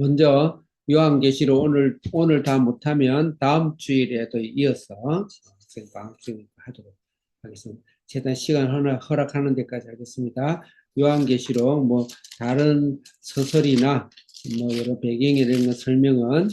먼저 요한계시록 오늘 다 못하면 다음 주일에도 이어서 방송 하도록 하겠습니다. 최대한 시간 허락하는 데까지 하겠습니다. 요한계시록 뭐 다른 서설이나 뭐 여러 배경에 대한 설명은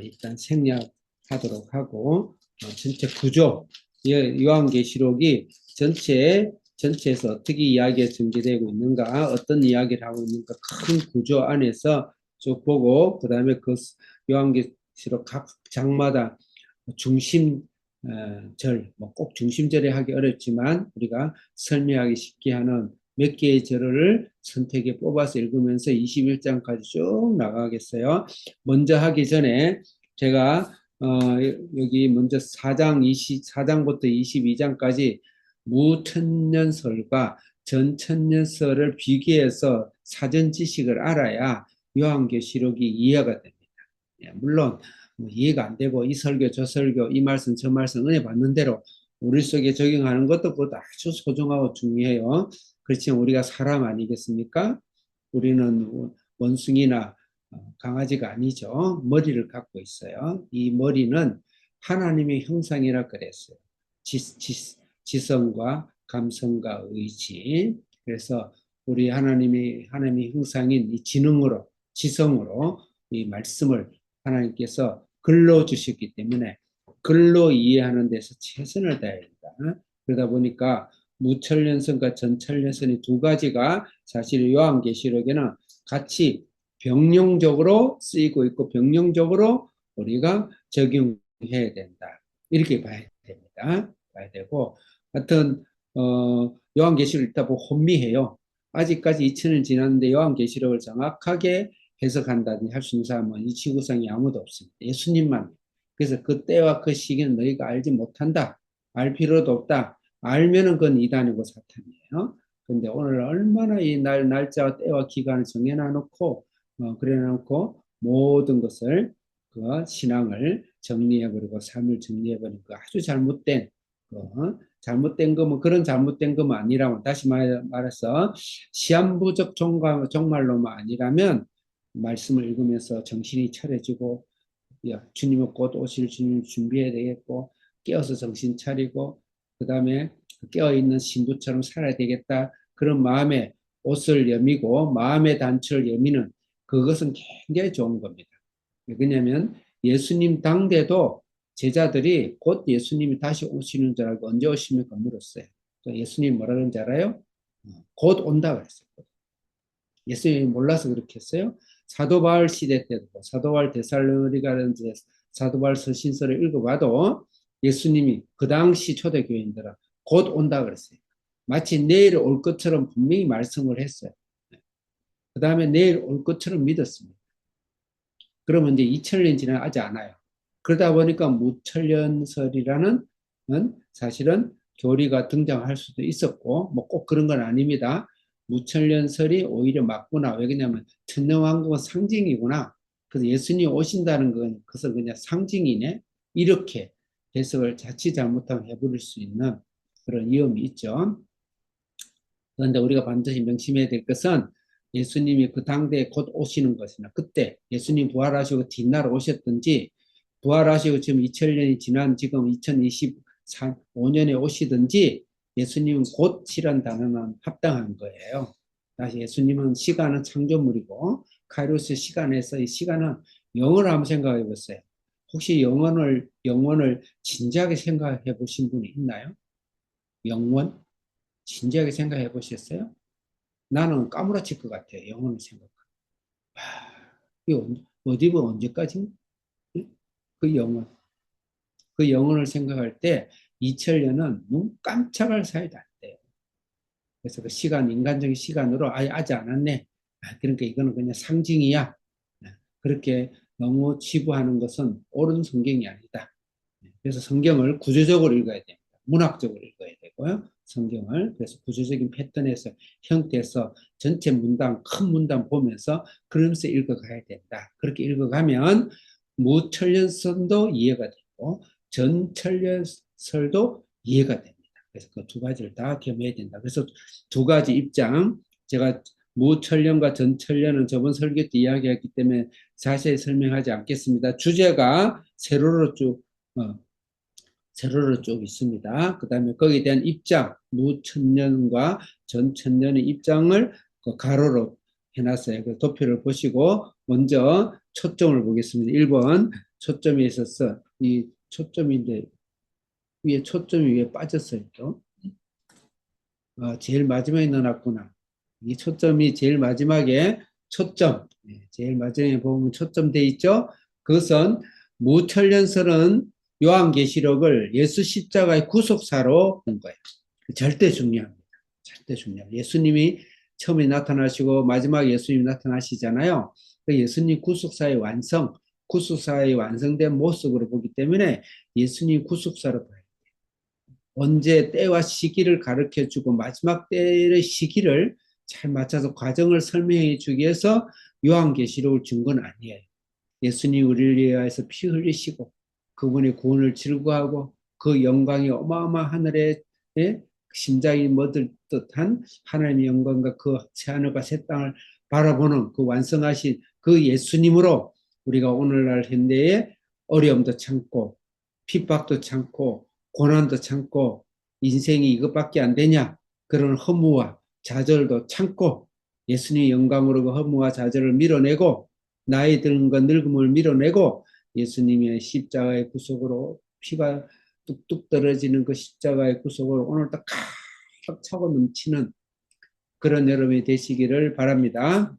일단 생략하도록 하고 전체 구조 요한계시록이 전체에서 어떻게 이야기가 전개되고 있는가, 어떤 이야기를 하고 있는가, 큰 구조 안에서 쭉 보고, 그 다음에 그 요한계시록 각 장마다 중심 뭐 꼭 중심절에 하기 어렵지만 우리가 설명하기 쉽게 하는 몇 개의 절을 선택해 뽑아서 읽으면서 21장까지 쭉 나가겠어요. 먼저 하기 전에 제가 여기 먼저 4장부터 22장까지 무천년설과 전천년설을 비교해서 사전 지식을 알아야 요한계시록이 이해가 됩니다. 물론 뭐 이해가 안 되고 이 설교 저 설교 이 말씀 저 말씀 은혜 받는 대로 우리 속에 적용하는 것도 그것도 아주 소중하고 중요해요. 그렇지만 우리가 사람 아니겠습니까? 우리는 원숭이나 강아지가 아니죠. 머리를 갖고 있어요. 이 머리는 하나님의 형상이라 그랬어요. 지성과 감성과 의지. 그래서 우리 하나님의 형상인 이 지성으로 이 말씀을 하나님께서 글로 주셨기 때문에 글로 이해하는 데서 최선을 다해야 된다. 그러다 보니까 무천년선과 전천년선이 두 가지가 사실 요한계시록에는 같이 병령적으로 쓰이고 있고 병령적으로 우리가 적용해야 된다. 이렇게 봐야 됩니다. 봐야 되고 하여튼 요한계시록 읽다 보면 혼미해요. 아직까지 2000년 지났는데 요한계시록을 정확하게 해석한다든지 할 수 있는 사람은 이 지구상에 아무도 없습니다. 예수님만. 그래서 그 때와 그 시기는 너희가 알지 못한다. 알 필요도 없다. 알면은 그건 이단이고 사탄이에요. 근데 오늘 얼마나 이 날짜와 때와 기간을 정해놔놓고 그래놓고 모든 것을 그 신앙을 정리해버리고 삶을 정리해버리고 아주 잘못된 거면 그런 잘못된 거면 아니라면 다시 말해서 시한부적 종말로만 아니라면 말씀을 읽으면서 정신이 차려지고 주님은 곧 오실 주님 준비해야 되겠고 깨어서 정신 차리고 그 다음에 깨어있는 신부처럼 살아야 되겠다. 그런 마음에 옷을 여미고 마음의 단추를 여미는 그것은 굉장히 좋은 겁니다. 왜냐하면 예수님 당대도 제자들이 곧 예수님이 다시 오시는 줄 알고 언제 오십니까 물었어요. 예수님 뭐라 그런지 알아요? 곧 온다 그랬어요. 예수님이 몰라서 그렇게 했어요. 사도 바울 시대 때도 사도 바울 데살로니가라든지 사도 바울 서신서를 읽어봐도 예수님이 그 당시 초대교인들은 곧 온다 그랬어요. 마치 내일 올 것처럼 분명히 말씀을 했어요. 그 다음에 내일 올 것처럼 믿었습니다. 그러면 이제 2000년 지나지 않아요. 그러다 보니까 무천년설이라는 사실은 교리가 등장할 수도 있었고 뭐 꼭 그런 건 아닙니다. 무천년설이 오히려 맞구나. 왜냐하면 천년왕국은 상징이구나. 그래서 예수님이 오신다는 건 그것은 그냥 상징이네. 이렇게 해석을 자칫 잘못하면 해버릴 수 있는 그런 위험이 있죠. 그런데 우리가 반드시 명심해야 될 것은 예수님이 그 당대에 곧 오시는 것이나 그때 예수님 부활하시고 뒷날 오셨든지 부활하시고 지금 2000년이 지난 지금 2025년에 오시든지 예수님은 곧이란 단어는 합당한 거예요. 다시 예수님은 시간은 창조물이고 카이로스 시간에서 이 시간은 영원을 한번 생각해 보세요. 혹시 영원을 진지하게 생각해 보신 분이 있나요? 영원? 진지하게 생각해 보셨어요? 나는 까무라칠 것 같아요. 영혼을 생각하면. 이거 어디 보면 언제까지? 그 영혼. 그 영혼을 생각할 때 2000년은 눈 깜짝할 사이도 안 돼요. 그래서 그 시간, 인간적인 시간으로 아직 안 왔네. 그러니까 이거는 그냥 상징이야. 그렇게 너무 치부하는 것은 옳은 성경이 아니다. 그래서 성경을 구조적으로 읽어야 됩니다. 문학적으로 읽어야 되고요. 성경을 그래서 구조적인 패턴에서 형태에서 전체 문단 큰 문단 보면서 그러면서 읽어가야 된다. 그렇게 읽어가면 무천년설도 이해가 되고 전천년설도 이해가 됩니다. 그래서 그 두 가지를 다 겸해야 된다. 그래서 두 가지 입장 제가 무천년과 전천년은 저번 설교 때 이야기했기 때문에 자세히 설명하지 않겠습니다. 주제가 어, 세로로 쭉 있습니다. 그 다음에 거기에 대한 입장, 무천년과 전천년의 입장을 그 가로로 해놨어요. 그 도표를 보시고 먼저 초점을 보겠습니다. 1번 초점에 있어서 이 초점인데 위에 초점이 위에 빠졌어요. 또. 제일 마지막에 넣어놨구나. 이 초점이 제일 마지막에 초점, 제일 마지막에 보면 초점 돼 있죠? 그것은 무천년설은 요한계시록을 예수 십자가의 구속사로 본 거예요. 절대 중요합니다. 절대 중요해요. 예수님이 처음에 나타나시고 마지막에 예수님이 나타나시잖아요. 그 예수님 구속사의 완성, 구속사의 완성된 모습으로 보기 때문에 예수님 구속사로 봐요. 언제 때와 시기를 가르쳐 주고 마지막 때의 시기를 잘 맞춰서 과정을 설명해 주기 위해서 요한계시록을 준 건 아니에요. 예수님 우리를 위하여서 피 흘리시고 그분의 구원을 즐거워하고 그 영광이 어마어마한 하늘에 심장이 멎을 듯한 하나님의 영광과 그 새하늘과 새 땅을 바라보는 그 완성하신 그 예수님으로 우리가 오늘날 현대에 어려움도 참고 핍박도 참고 고난도 참고 인생이 이것밖에 안 되냐 그런 허무와 좌절도 참고 예수님의 영광으로 그 허무와 좌절을 밀어내고 나이 드는 것 늙음을 밀어내고 예수님의 십자가의 구속으로 피가 뚝뚝 떨어지는 그 십자가의 구속으로 오늘도 가득 차고 넘치는 그런 여러분이 되시기를 바랍니다.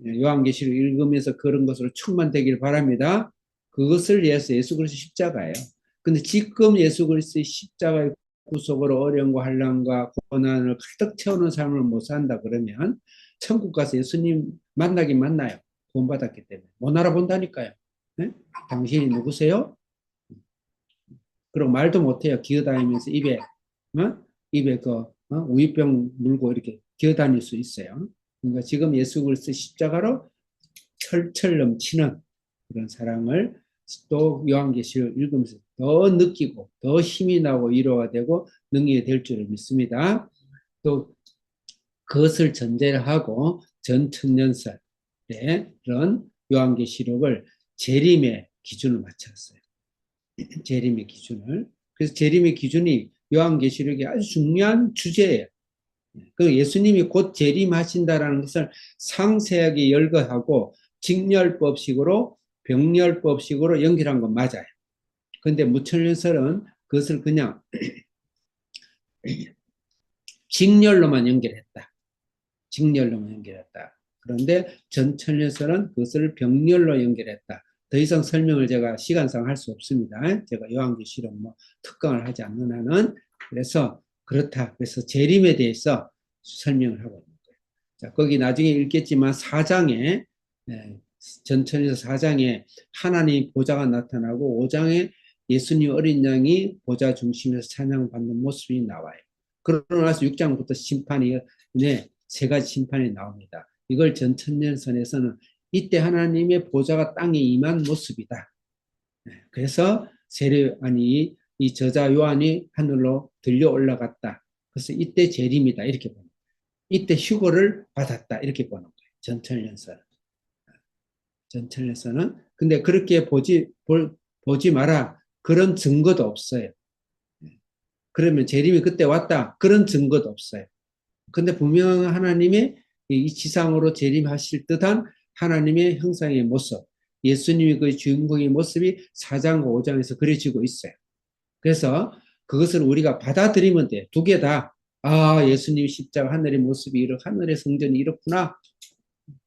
요한계시록 읽으면서 그런 것으로 충만되기를 바랍니다. 그것을 위해서 예수 그리스도 십자가예요. 근데 지금 예수 그리스도의 십자가의 구속으로 어려움과 환난과 고난을 가득 채우는 삶을 못 산다 그러면 천국 가서 예수님 만나긴 만나요. 구원받았기 때문에. 못 알아본다니까요. 네? 당신이 누구세요? 그리고 말도 못해요. 기어다니면서 입에 우유병 물고 이렇게 기어다닐 수 있어요. 그러니까 지금 예수 그리스도 십자가로 철철 넘치는 그런 사랑을 또 요한계시록 읽으면서 더 느끼고 더 힘이 나고 위로가 되고 능력이 될 줄을 믿습니다. 또 그것을 전제를 하고 전천년설에 그런 요한계시록을 재림의 기준을 맞췄어요. 재림의 기준을. 그래서 재림의 기준이 요한계시록이 아주 중요한 주제예요. 그 예수님이 곧 재림하신다라는 것을 상세하게 열거하고 직렬법식으로 병렬법식으로 연결한 건 맞아요. 그런데 무천년설은 그것을 그냥 직렬로만 연결했다. 직렬로만 연결했다. 그런데 전천년설은 그것을 병렬로 연결했다. 더 이상 설명을 제가 시간상 할 수 없습니다. 제가 요한계시록 특강을 하지 않는 한은. 그래서 그렇다. 그래서 재림에 대해서 설명을 하고 있는 거예요. 자, 거기 나중에 읽겠지만 4장에 전천에서 4장에 하나님 보좌가 나타나고 5장에 예수님 어린 양이 보좌 중심에서 찬양받는 모습이 나와요. 그러고 나서 6장부터 심판이 세 가지 심판이 나옵니다. 이걸 전천년선에서는 이때 하나님의 보좌가 땅에 임한 모습이다. 그래서 이 저자 요한이 하늘로 들려 올라갔다. 그래서 이때 재림이다 이렇게 보는 거예요. 이때 휴거를 받았다 이렇게 보는 거예요. 전천년선은 근데 그렇게 보지 마라 그런 증거도 없어요. 그러면 재림이 그때 왔다 그런 증거도 없어요. 근데 분명 하나님의 이 지상으로 재림하실 듯한 하나님의 형상의 모습, 예수님이 그 주인공의 모습이 4장과 5장에서 그려지고 있어요. 그래서 그것을 우리가 받아들이면 돼. 두 개 다. 예수님 십자가 하늘의 모습이 하늘의 성전이 이렇구나.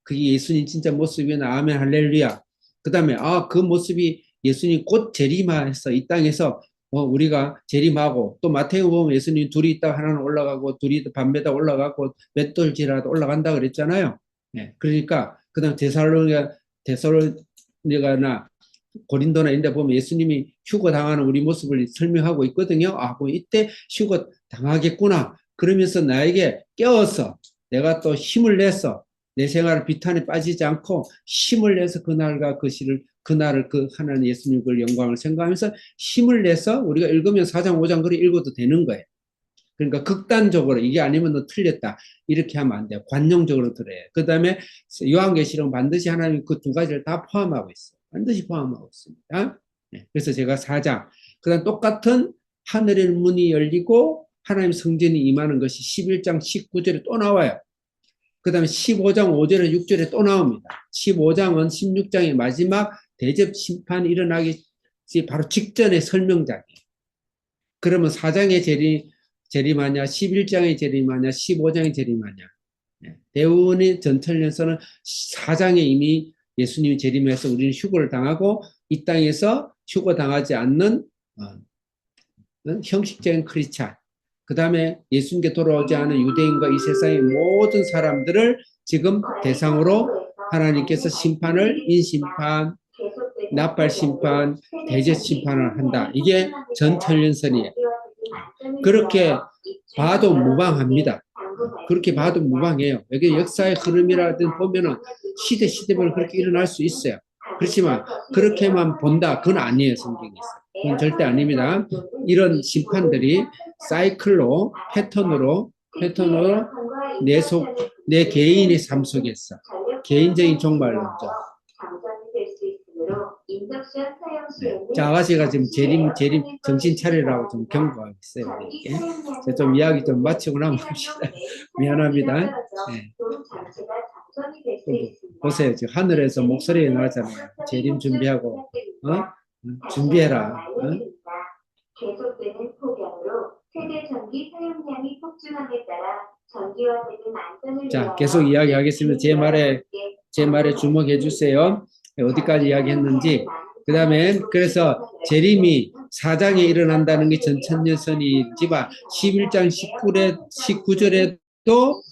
그게 예수님 진짜 모습이나 아멘 할렐루야. 그 다음에 그 모습이 예수님 곧 재림해서 이 땅에서 우리가 재림하고 또 마태복음 보면 예수님 둘이 있다 하나는 올라가고 둘이 밤에다 올라가고 맷돌지라도 올라간다 그랬잖아요. 네, 그러니까 그다음 데살로니가나 고린도나 이런 데 보면 예수님이 휴거 당하는 우리 모습을 설명하고 있거든요. 그럼 이때 휴거 당하겠구나. 그러면서 나에게 깨워서 내가 또 힘을 내서 내 생활 비탄에 빠지지 않고 힘을 내서 그날과 그날을 그 하나님 예수님 그 영광을 생각하면서 힘을 내서 우리가 읽으면 4장 5장 그리 읽어도 되는 거예요. 그러니까 극단적으로 이게 아니면 너 틀렸다. 이렇게 하면 안 돼요. 관용적으로 들어야 그 다음에 요한계시록은 반드시 하나님이 그 두 가지를 다 포함하고 있어요. 반드시 포함하고 있습니다. 네, 그래서 제가 4장. 그 다음 똑같은 하늘의 문이 열리고 하나님 성전이 임하는 것이 11장 19절에 또 나와요. 그 다음에 15장 5절에 6절에 또 나옵니다. 15장은 16장의 마지막 대접 심판이 일어나기 바로 직전의 설명장이에요. 그러면 4장의 재림하냐, 11장의 재림하냐, 15장의 재림하냐. 대부분의 전철련서는 4장에 이미 예수님이 재림해서 우리는 휴거를 당하고 이 땅에서 휴거 당하지 않는 형식적인 크리스찬, 그 다음에 예수님께 돌아오지 않은 유대인과 이 세상의 모든 사람들을 지금 대상으로 하나님께서 심판을 인심판, 납발심판, 대제심판을 한다. 이게 전천년설이에요. 그렇게 봐도 무방합니다. 그렇게 봐도 무방해요. 여기 역사의 흐름이라든 보면은 시대별로 그렇게 일어날 수 있어요. 그렇지만 그렇게만 본다, 그건 아니에요. 성경에서. 그건 절대 아닙니다. 이런 심판들이 사이클로, 패턴으로 내 개인의 삶 속에서 개인적인 종말론적. 자, 아가씨가 지금 재림 정신 차리라고 좀 경고하고 있어요. 이렇게. 좀 이야기 좀 마치고 나면 합시다. 미안합니다. 네. 보세요. 지금 하늘에서 목소리가 나잖아요. 재림 준비하고, 준비해라. 계속되는 폭염으로 세대 전기 사용량이 폭증함에 따라 전기화되는 안전을 자, 계속 이야기하겠습니다. 제 말에 주목해 주세요. 어디까지 이야기했는지. 그 다음에 그래서 재림이 4장에 일어난다는 게 전천년선이지만 11장 19절에도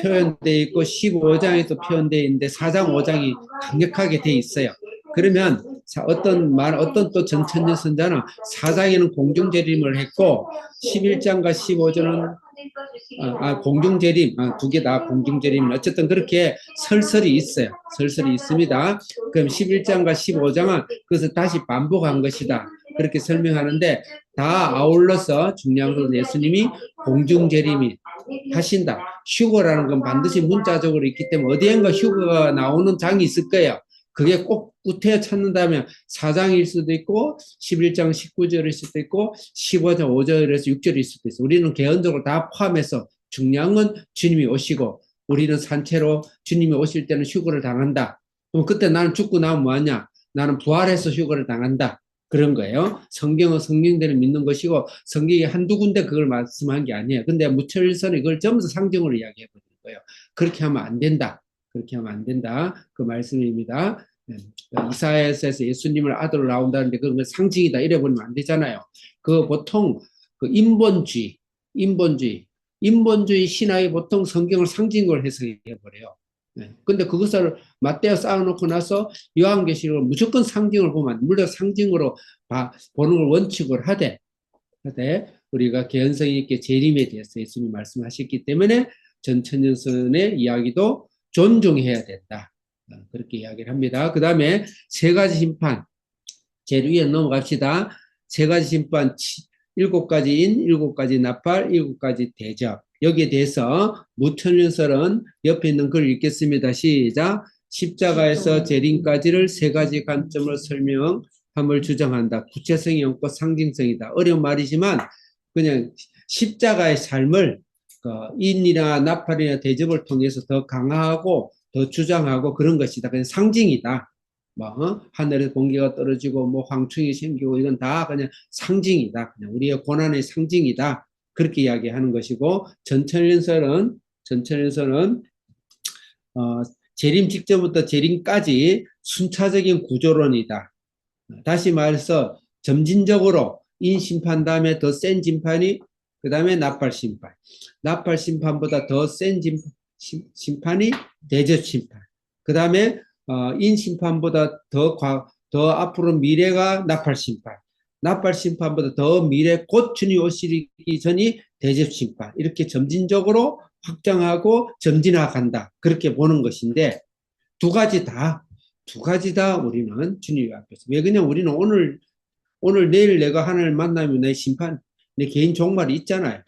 표현되어 있고 15장에도 표현되어 있는데 4장 5장이 강력하게 되어 있어요. 그러면 어떤 또 전천년 선자는 4장에는 공중재림을 했고 11장과 15장은 공중재림, 두 개 다 공중재림. 어쨌든 그렇게 설설이 있어요. 설설이 있습니다. 그럼 11장과 15장은 그것을 다시 반복한 것이다. 그렇게 설명하는데 다 아울러서 중요한 것은 예수님이 공중재림이 하신다. 휴거라는 건 반드시 문자적으로 있기 때문에 어디엔가 휴거가 나오는 장이 있을 거예요. 그게 꼭 구태여 찾는다면 4장일 수도 있고 11장 19절일 수도 있고 15장 5절에서 6절일 수도 있어. 우리는 개헌적으로 다 포함해서 중요한 건 주님이 오시고 우리는 산채로 주님이 오실 때는 휴거를 당한다. 그럼 그때 나는 죽고 나면 뭐하냐? 나는 부활해서 휴거를 당한다. 그런 거예요. 성경은 성경대로 믿는 것이고 성경이 한두 군데 그걸 말씀한 게 아니에요. 근데 무철선이 그걸 전부 상징으로 이야기해 버린 거예요. 그렇게 하면 안 된다. 그렇게 하면 안 된다. 그 말씀입니다. 이사야서에서 예수님을 아들로 나온다는데 그건 상징이다. 이래버리면 안 되잖아요. 그 보통 그 인본주의 신학이 보통 성경을 상징으로 해석해버려요. 근데 그것을 맞대어 쌓아놓고 나서 요한계시록을 무조건 상징을 보면 물론 상징으로 보는 걸 원칙으로 하되 우리가 개연성 있게 재림에 대해서 예수님이 말씀하셨기 때문에 전천년선의 이야기도 존중해야 된다. 그렇게 이야기를 합니다. 그 다음에 세 가지 심판. 제일 위에 넘어갑시다. 세 가지 심판, 7가지인, 7가지 나팔, 7가지 대접. 여기에 대해서 무천년설은 옆에 있는 글 읽겠습니다. 시작. 십자가에서 재림까지를 세 가지 관점으로 설명함을 주장한다. 구체성이 없고 상징성이다. 어려운 말이지만 그냥 십자가의 삶을 인이나 나팔이나 대접을 통해서 더 강화하고 더 주장하고 그런 것이다. 그냥 상징이다. 하늘에서 번개가 떨어지고 황충이 생기고 이건 다 그냥 상징이다. 그냥 우리의 고난의 상징이다. 그렇게 이야기하는 것이고 전천년설은 재림 직전부터 재림까지 순차적인 구조론이다. 다시 말해서 점진적으로 인심판 다음에 더 센 심판이 그 다음에 나팔심판. 나팔심판보다 더 센 심판이 대접심판. 그 다음에 인심판보다 더 앞으로 미래가 나팔심판. 나팔심판보다 더 미래 곧 주님 오시기 전이 대접심판. 이렇게 점진적으로 확장하고 점진화간다. 그렇게 보는 것인데 두 가지 다 우리는 주님 앞에서. 왜 그냥 우리는 오늘 내일 내가 하나님을 만나면 내 심판 내 개인 종말이 있잖아요.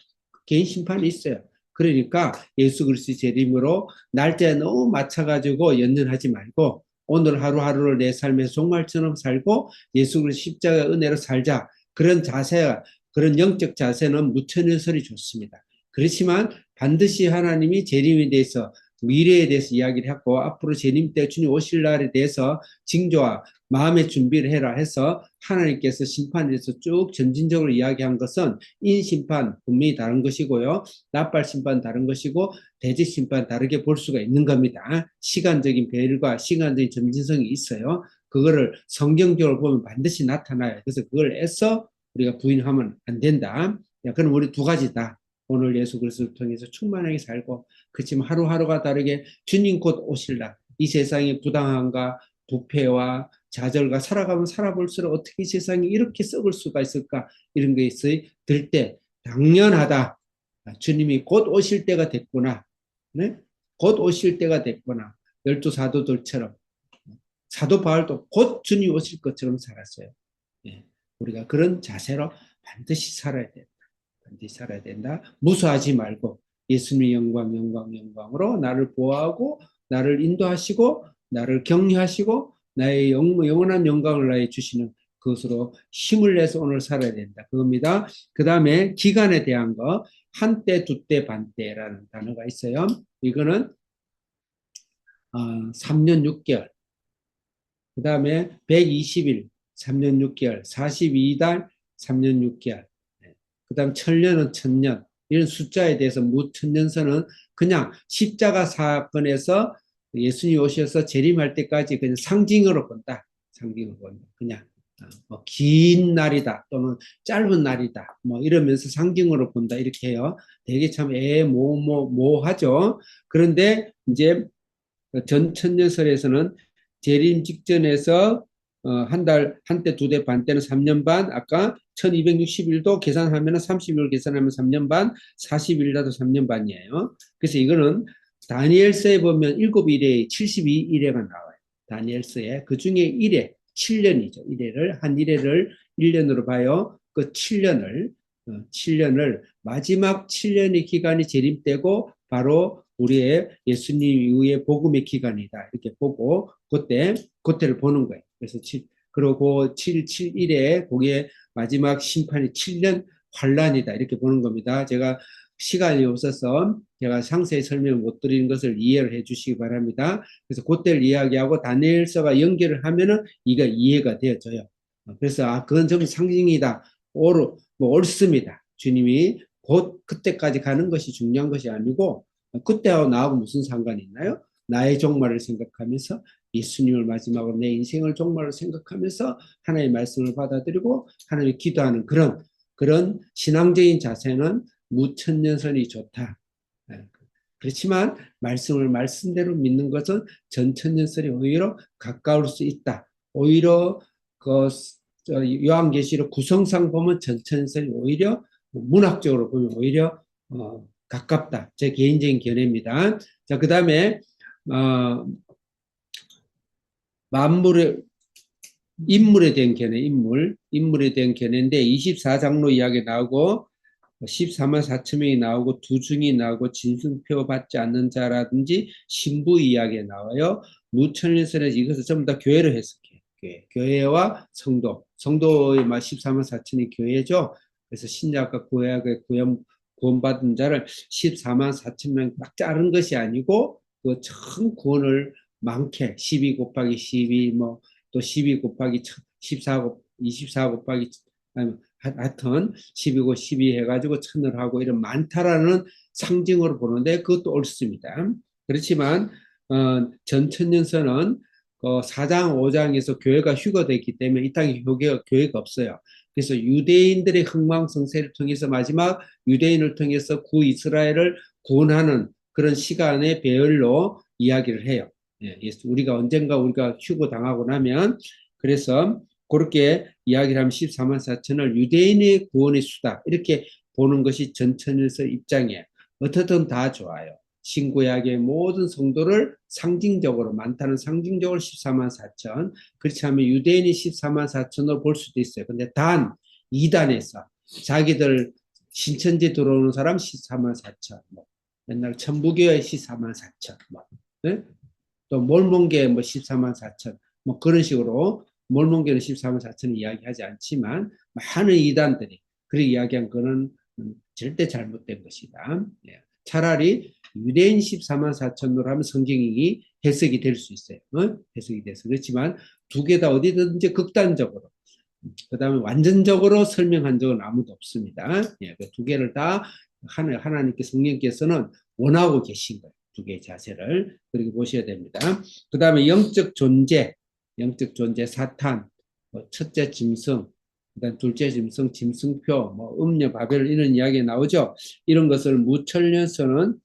개인 심판이 있어요. 그러니까 예수 그리스도의 재림으로 날짜에 너무 맞춰가지고 연연하지 말고 오늘 하루하루를 내 삶에서 종말처럼 살고 예수 그리스도 십자가 은혜로 살자. 그런 자세가 그런 영적 자세는 무천연설이 좋습니다. 그렇지만 반드시 하나님이 재림에 대해서 미래에 대해서 이야기를 했고 앞으로 재림 때 주님 오실 날에 대해서 징조와 마음의 준비를 해라 해서 하나님께서 심판에 대해서 쭉 점진적으로 이야기한 것은 인심판 분명히 다른 것이고요. 납발 심판 다른 것이고 대지 심판 다르게 볼 수가 있는 겁니다. 시간적인 배열과 시간적인 점진성이 있어요. 그거를 성경적으로 보면 반드시 나타나요. 그래서 그걸 애써 우리가 부인하면 안 된다. 그럼 우리 두 가지다. 오늘 예수 그리스도를 통해서 충만하게 살고 그렇지만 하루하루가 다르게 주님 곧 오실라. 이 세상의 부당함과 부패와 좌절과 살아가면 살아볼수록 어떻게 세상이 이렇게 썩을 수가 있을까 이런 것이 들 때 당연하다. 주님이 곧 오실 때가 됐구나. 네? 곧 오실 때가 됐구나. 12사도들처럼 사도 바울도 곧 주님 오실 것처럼 살았어요. 예. 우리가 그런 자세로 반드시 살아야 된다. 반드시 살아야 된다. 무수하지 말고 예수님의 영광, 영광, 영광으로 나를 보호하고 나를 인도하시고 나를 격려하시고 나의 영원한 영광을 나에 주시는 그것으로 힘을 내서 오늘 살아야 된다. 그겁니다. 그 다음에 기간에 대한 거 한때, 두때, 반때라는 단어가 있어요. 이거는 3년 6개월. 그 다음에 120일, 3년 6개월, 42달, 3년 6개월. 그 다음 천년은 천년. 이런 숫자에 대해서 무천년선은 그냥 십자가 사건에서 예수님이 오셔서 재림할 때까지 그냥 상징으로 본다. 상징으로 본다. 그냥 긴 날이다 또는 짧은 날이다 뭐 이러면서 상징으로 본다 이렇게 해요. 되게 참 모호하죠. 그런데 이제 전천년설에서는 재림 직전에서 한 달, 한때, 두 대, 반 때는 3년 반, 아까 1260일도 계산하면 30일 계산하면 3년 반, 40일이라도 3년 반이에요. 그래서 이거는 다니엘서에 보면 7일에 72일에만 나와요. 다니엘서에. 그 중에 1회, 7년이죠. 1회를, 한 1회를 1년으로 봐요. 그 7년을 마지막 7년의 기간이 재림 때고 바로 우리의 예수님 이후의 복음의 기간이다. 이렇게 보고 그때를 보는 거예요. 그래서 그리고 771에 거기에 마지막 심판이 7년 환란이다. 이렇게 보는 겁니다. 제가 시간이 없어서 제가 상세히 설명을 못 드리는 것을 이해를 해 주시기 바랍니다. 그래서 그때를 이야기하고 다니엘서가 연결을 하면은 이가 이해가 되어져요. 그래서 그건 좀 상징이다. 옳습니다. 주님이 곧 그때까지 가는 것이 중요한 것이 아니고 그때하고 나하고 무슨 상관이 있나요? 나의 종말을 생각하면서 예수님을 마지막으로 내 인생을 종말로 생각하면서 하나님의 말씀을 받아들이고 하나님을 기도하는 그런 신앙적인 자세는 무천년선이 좋다. 그렇지만 말씀을 말씀대로 믿는 것은 전천년선이 오히려 가까울 수 있다. 오히려 요한계시록 구성상 보면 전천년선이 오히려 문학적으로 보면 오히려 가깝다. 제 개인적인 견해입니다. 자, 그 다음에 만물의 인물에 대한 견해, 인물에 대한 견해인데 24장로 이야기 나오고 14만 4천 명이 나오고 두중이 나오고 진승표 받지 않는 자라든지 신부 이야기가 나와요. 무천년설에서 이것을 전부 다 교회로 해석해요. 교회와 성도의 14만 4천이 교회죠. 그래서 신약과 구약의 구원받은 자를 14만 4천 명 딱 자른 것이 아니고 그 전 구원을 많게 12 곱하기 12 뭐 또 12 곱하기 14 24 곱하기 하여튼 12고 12 해가지고 천을 하고 이런 많다라는 상징으로 보는데 그것도 옳습니다. 그렇지만 전천년서는 4장 5장에서 교회가 휴거됐기 때문에 이 땅에 교회가 없어요. 그래서 유대인들의 흥망성쇠를 통해서 마지막 유대인을 통해서 구이스라엘을 구원하는 그런 시간의 배열로 이야기를 해요. 우리가 언젠가 우리가 휴거당하고 나면 그래서 그렇게 이야기를 하면 14만 4천을 유대인의 구원의 수다 이렇게 보는 것이 전천일서 입장이에요. 어떻든 다 좋아요. 신구약의 모든 성도를 상징적으로 많다는 상징적으로 14만 4천 그렇지 않으면 유대인이 14만 4천으로 볼 수도 있어요. 근데 단 2단에서 자기들 신천지 들어오는 사람 14만 4천. 뭐 옛날 천부교회 14만 4천. 뭐. 네? 또 몰몬계 뭐 14만 4천. 뭐 그런 식으로 몰몬계는 14만 4천을 이야기하지 않지만 많은 이단들이 그렇게 이야기한 거는 절대 잘못된 것이다. 예. 차라리 유대인 14만 4천으로 하면 성경이 해석이 될 수 있어요. 해석이 돼서 그렇지만 두 개 다 어디든지 극단적으로 그 다음에 완전적으로 설명한 적은 아무도 없습니다. 예, 그두 개를 다 하나님께 성령께서는 원하고 계신 거예요. 두 개의 자세를 그렇게 보셔야 됩니다. 그 다음에 영적 존재 사탄, 뭐 첫째 짐승, 그다음 둘째 짐승, 짐승표, 뭐 음녀, 바벨 이런 이야기 나오죠. 이런 것을 무천년서는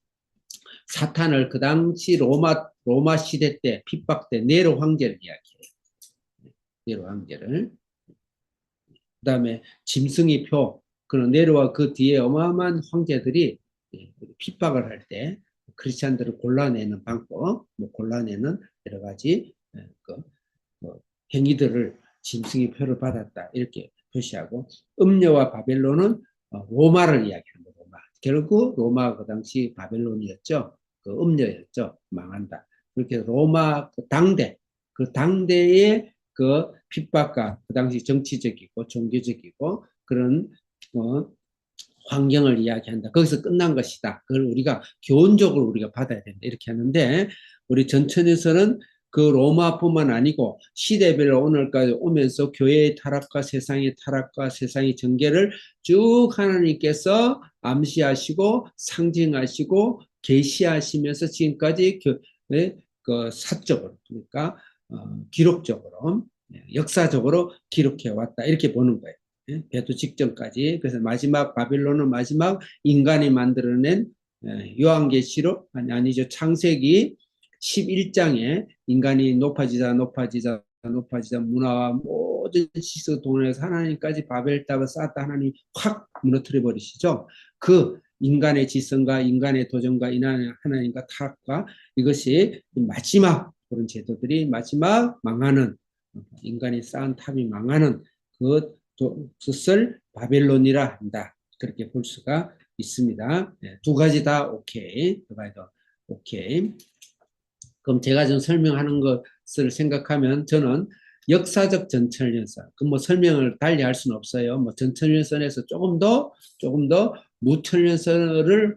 사탄을 그 당시 로마 시대 때 핍박 때 네로 황제를 이야기해요. 네로 황제를. 그다음에 짐승의 표, 그런 네로와 그 뒤에 어마어마한 황제들이 핍박을 할 때 크리스찬들을 골라내는 방법, 뭐 골라내는 여러 가지 뭐 행위들을 짐승의 표를 받았다 이렇게 표시하고 음녀와 바벨론은 로마를 이야기하는 거예요. 로마. 결국 로마가 그 당시 바벨론이었죠. 그 음녀였죠. 망한다. 그렇게 로마 그 당대의 그 핍박과 그 당시 정치적이고 종교적이고 그런 환경을 이야기한다. 거기서 끝난 것이다. 그걸 우리가 교훈적으로 우리가 받아야 된다. 이렇게 하는데 우리 전천에서는 그 로마뿐만 아니고 시대별로 오늘까지 오면서 교회의 타락과 세상의 전개를 쭉 하나님께서 암시하시고 상징하시고 계시하시면서 지금까지 그 사적으로 그러니까 기록적으로 역사적으로 기록해 왔다 이렇게 보는 거예요. 배도 직전까지. 그래서 마지막 바빌론은 마지막 인간이 만들어낸 요한계시록 아니죠 창세기 11장에 인간이 높아지자 문화와 모든 시스 동원해서 하나님까지 바벨탑을 쌓았다 하나님 확 무너뜨려 버리시죠. 그 인간의 지성과 인간의 도전과 하나님과 타락과 이것이 마지막 그런 제도들이 마지막 망하는 인간이 쌓은 탑이 망하는 그것을 바벨론이라 한다. 그렇게 볼 수가 있습니다. 네, 두 가지 다 오케이. 두 가지 다 오케이. 그럼 제가 좀 설명하는 것을 생각하면 저는 역사적 전천연선. 그 뭐 설명을 달리 할 수는 없어요. 뭐 전천연선에서 조금 더 무천연선을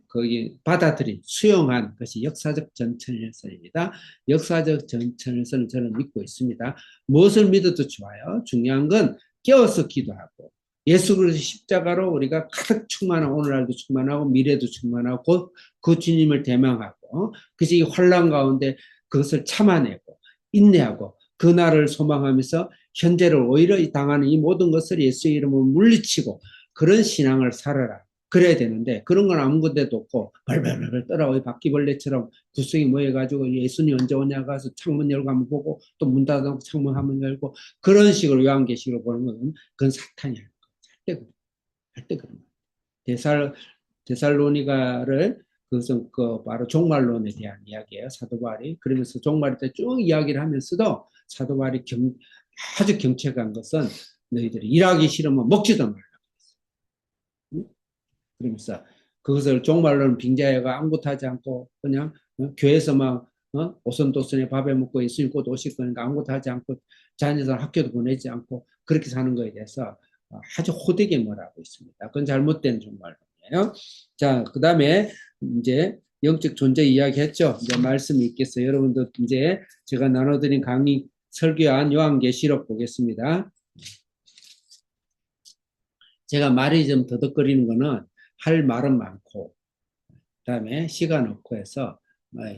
거기 받아들인 수용한 것이 역사적 전천연선입니다. 역사적 전천연선을 저는 믿고 있습니다. 무엇을 믿어도 좋아요. 중요한 건 깨어서 기도하고 예수 그리스도 십자가로 우리가 가득 충만하고 오늘날도 충만하고 미래도 충만하고 그 주님을 대망하고 그래서 이 환난 가운데 그것을 참아내고 인내하고 그날을 소망하면서 현재를 오히려 당하는 이 모든 것을 예수의 이름으로 물리치고 그런 신앙을 살아라. 그래야 되는데 그런 건 아무 데도 없고 벌벌벌 떨어오고 바퀴벌레처럼 구석이 모여가지고 예수님 언제 오냐 가서 창문 열고 한번 보고 또 문 닫아놓고 창문 한번 열고 그런 식으로 요한계시로 보는 건 그건 사탄이야. 할때 그런 거예요. 데살로니가를 그것은 그 바로 종말론에 대한 이야기예요. 사도 바울이 그러면서 종말 때 쭉 이야기를 하면서도 사도 바울이 아주 경책한 것은 너희들이 일하기 싫으면 먹지도 말라. 그러면서 그것을 종말로는 빙자해가 아무것도 않고 그냥 교회에서 막 오선도선에 밥에 먹고 예수님 곧 오실 거니까 아무것도 하지 않고 자녀들 학교도 보내지 않고 그렇게 사는 거에 대해서 아주 호되게 뭐라고 있습니다. 그건 잘못된 종말론이에요. 자, 그 다음에 이제 영적 존재 이야기 했죠. 이제 말씀이 있겠어요. 여러분도 이제 제가 나눠드린 강의 설교한 요한계시록 보겠습니다. 제가 말이 좀 더덕거리는 거는 할 말은 많고 그다음에 시간 없고 해서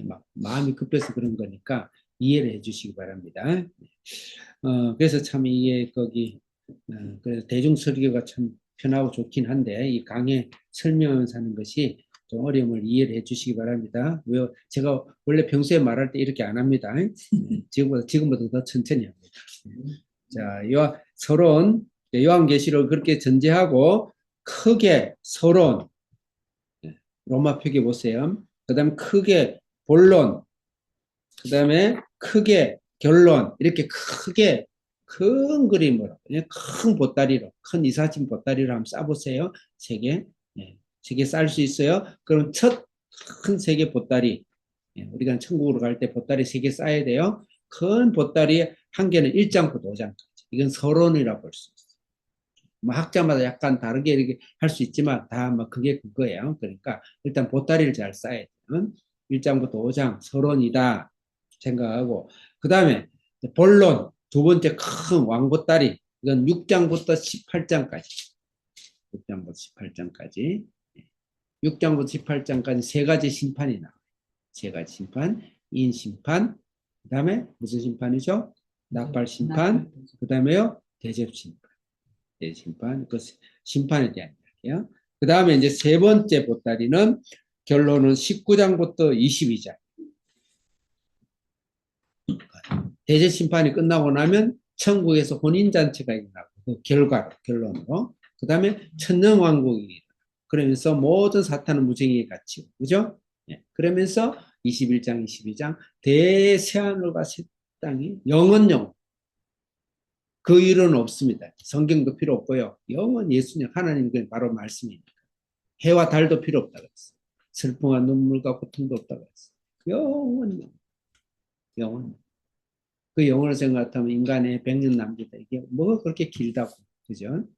막 마음이 급해서 그런 거니까 이해를 해주시기 바랍니다. 그래서 참 이게 거기 그래서 대중 설교가 참 편하고 좋긴 한데 이 강의 설명하면서 하는 것이 좀 어려움을 이해를 해주시기 바랍니다. 왜 제가 원래 평소에 말할 때 이렇게 안 합니다. 지금보다 더 천천히 합니다. 자, 서론 요한계시록 그렇게 전제하고 크게 서론 로마 표기 보세요. 그 다음에 크게 본론 그 다음에 크게 결론 이렇게 크게 큰 그림으로, 그냥 큰 보따리로, 큰 이사짐 보따리로 한번 싸보세요. 세 개. 예, 세 개 쌀 수 있어요. 그럼 첫 큰 세 개 보따리. 예, 우리가 천국으로 갈 때 보따리 세 개 싸야 돼요. 큰 보따리 한 개는 1장부터 5장까지. 이건 서론이라고 볼 수 있어요. 뭐 학자마다 약간 다르게 이렇게 할 수 있지만 다 뭐 그게 그거예요. 그러니까 일단 보따리를 잘 싸야 돼요. 1장부터 5장 서론이다 생각하고, 그 다음에 본론 두 번째 큰 왕보따리, 이건 6장부터 18장까지. 6장부터 18장까지. 6장부터 18장까지 세 가지 심판이 나와요. 세 가지 심판, 인 심판, 그 다음에 무슨 심판이죠? 낙발 심판, 그 다음에요 대접 심판. 대접 심판, 그 심판에 대한 이야기예요. 그 다음에 이제 세 번째 보따리는 결론은 19장부터 22장. 대제 심판이 끝나고 나면 천국에서 혼인잔치가 일어나고, 그 결과로, 결론으로. 그 다음에 천년왕국이 일어나. 그러면서 모든 사탄은 무정의에 갇히고, 그죠? 예. 그러면서 21장, 22장, 대새하늘과 새 땅이 영원영. 그 일은 없습니다. 성경도 필요 없고요. 영원 예수님, 하나님 그 바로 말씀입니다. 해와 달도 필요 없다고 했어요. 슬픔과 눈물과 고통도 없다고 했어요. 영원, 영원. 그 영어를 생각하면 인간의 100년 남기다. 이게 뭐가 그렇게 길다고. 그죠?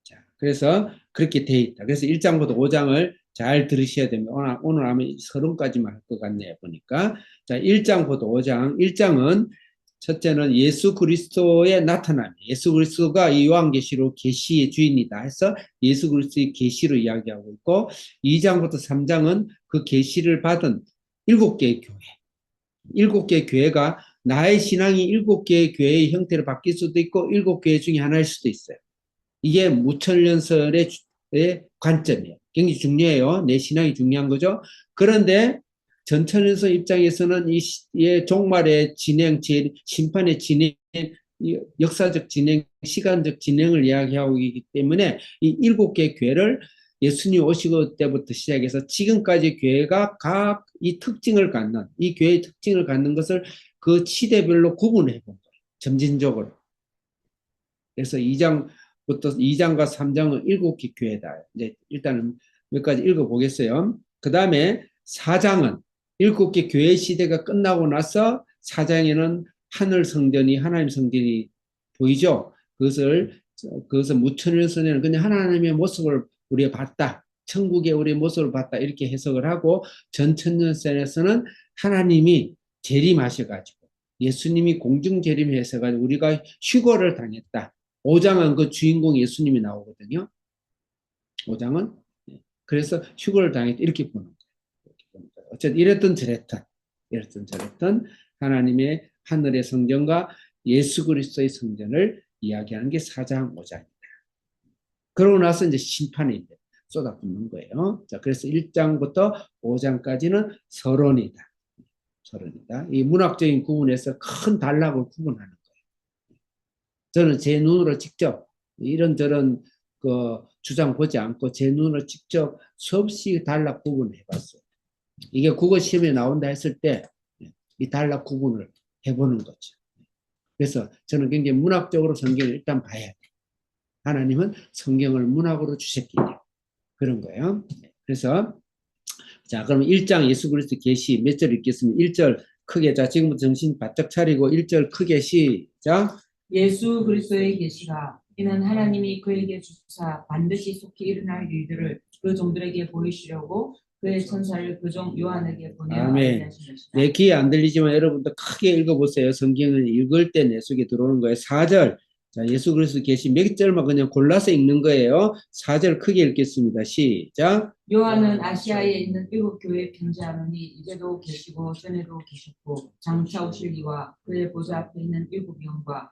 자, 그래서 그렇게 돼 있다. 그래서 1장부터 5장을 잘 들으셔야 됩니다. 오늘 아마 서론까지만 할 것 같네요. 보니까. 자, 1장부터 5장. 1장은 첫째는 예수 그리스도의 나타남. 예수 그리스도가 이 요한계시록 계시의 주인이다 해서 예수 그리스도의 계시로 이야기하고 있고, 2장부터 3장은 그 계시를 받은 7개의 교회. 7개의 교회가 나의 신앙이 7개의 교회의 형태로 바뀔 수도 있고 7교회 중에 하나일 수도 있어요. 이게 무천년설의 관점이에요. 굉장히 중요해요. 내 신앙이 중요한 거죠. 그런데 전천년설 입장에서는 이 종말의 진행, 심판의 진행, 역사적 진행, 시간적 진행을 이야기하고 있기 때문에 이 7개의 교회를 예수님 오시고 때부터 시작해서 지금까지 교회가 각 이 특징을 갖는, 이 교회의 특징을 갖는 것을 그 시대별로 구분해 본 거예요. 점진적으로. 그래서 2장과 3장은 7개 교회다. 이제 일단은 몇 가지 읽어보겠어요. 그 다음에 4장은 7개 교회 시대가 끝나고 나서 4장에는 하늘 성전이, 하나님 성전이 보이죠? 그것을 무천년선에는 그냥 하나님의 모습을 우리가 봤다. 천국의 우리의 모습을 봤다. 이렇게 해석을 하고, 전천년선에서는 하나님이 재림하셔가지고 예수님이 공중 재림해서가지고 우리가 휴거를 당했다. 5장은 그 주인공 예수님이 나오거든요. 5장은. 그래서 휴거를 당했다. 이렇게 보는 거예요. 어쨌든 이랬던 저랬던 하나님의 하늘의 성전과 예수 그리스도의 성전을 이야기하는 게 4장, 5장입니다. 그러고 나서 이제 심판이 쏟아붓는 거예요. 자, 그래서 1장부터 5장까지는 서론이다. 서론이다. 이 문학적인 구분에서 큰 단락을 구분하는 거예요. 저는 제 눈으로 직접 이런저런 그 주장 보지 않고 제 눈으로 직접 수없이 단락 구분해 봤어요. 이게 국어 시험에 나온다 했을 때 이 단락 구분을 해보는 거죠. 그래서 저는 굉장히 문학적으로 성경을 일단 봐야 돼요. 하나님은 성경을 문학으로 주셨기 때문에 그런 거예요. 그래서 자, 그럼 1장 예수 그리스도 계시 몇 절 읽겠습니다. 1절 크게, 자, 지금부터 정신 바짝 차리고 1절 크게 시작. 예수 그리스도의 계시가 이는 하나님이 그에게 주사 반드시 속히 일어날 일들을 그 종들에게 보이시려고 그의 천사를 그 종 요한에게 보내 알게 하신 것이다. 내 귀에 안 들리지만 여러분도 크게 읽어보세요. 성경을 읽을 때 내 속에 들어오는 거예요. 4절. 자, 예수 그리스도 계시 몇 절만 그냥 골라서 읽는 거예요. 4절 크게 읽겠습니다. 시작. 요한은 아시아에 있는 7교회에 편지하노니 이제도 계시고 전에도 계셨고 장차 오실 이와 그의 보좌 앞에 있는 7영과.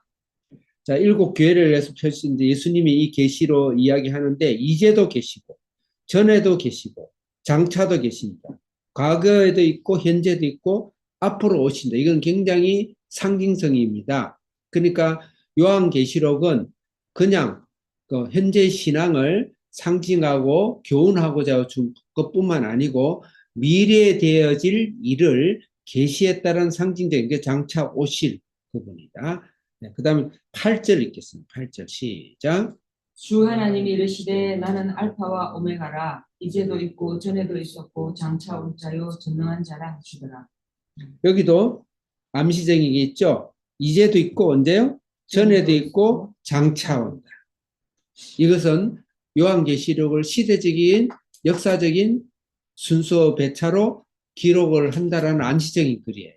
자, 7교회를 해서 펼친데 예수님이 이 계시로 이야기하는데 이제도 계시고 전에도 계시고 장차도 계십니다. 과거에도 있고 현재도 있고 앞으로 오신다. 이건 굉장히 상징성입니다. 그러니까 요한계시록은 그냥 그 현재 신앙을 상징하고 교훈하고자 준 것뿐만 아니고 미래에 되어질 일을 계시했다는 상징적인 게 장차 오실 그분이다. 네, 그 다음에 8절 읽겠습니다. 8절 시작. 주 하나님이 이르시되 나는 알파와 오메가라 이제도 있고 전에도 있었고 장차 올 자요 전능한 자라 하시더라. 여기도 암시적인 게 있죠. 이제도 있고 언제요? 전에도 있고 장차 온다. 이것은 요한계시록을 시대적인 역사적인 순서 배차로 기록을 한다라는 암시적인 글이에요.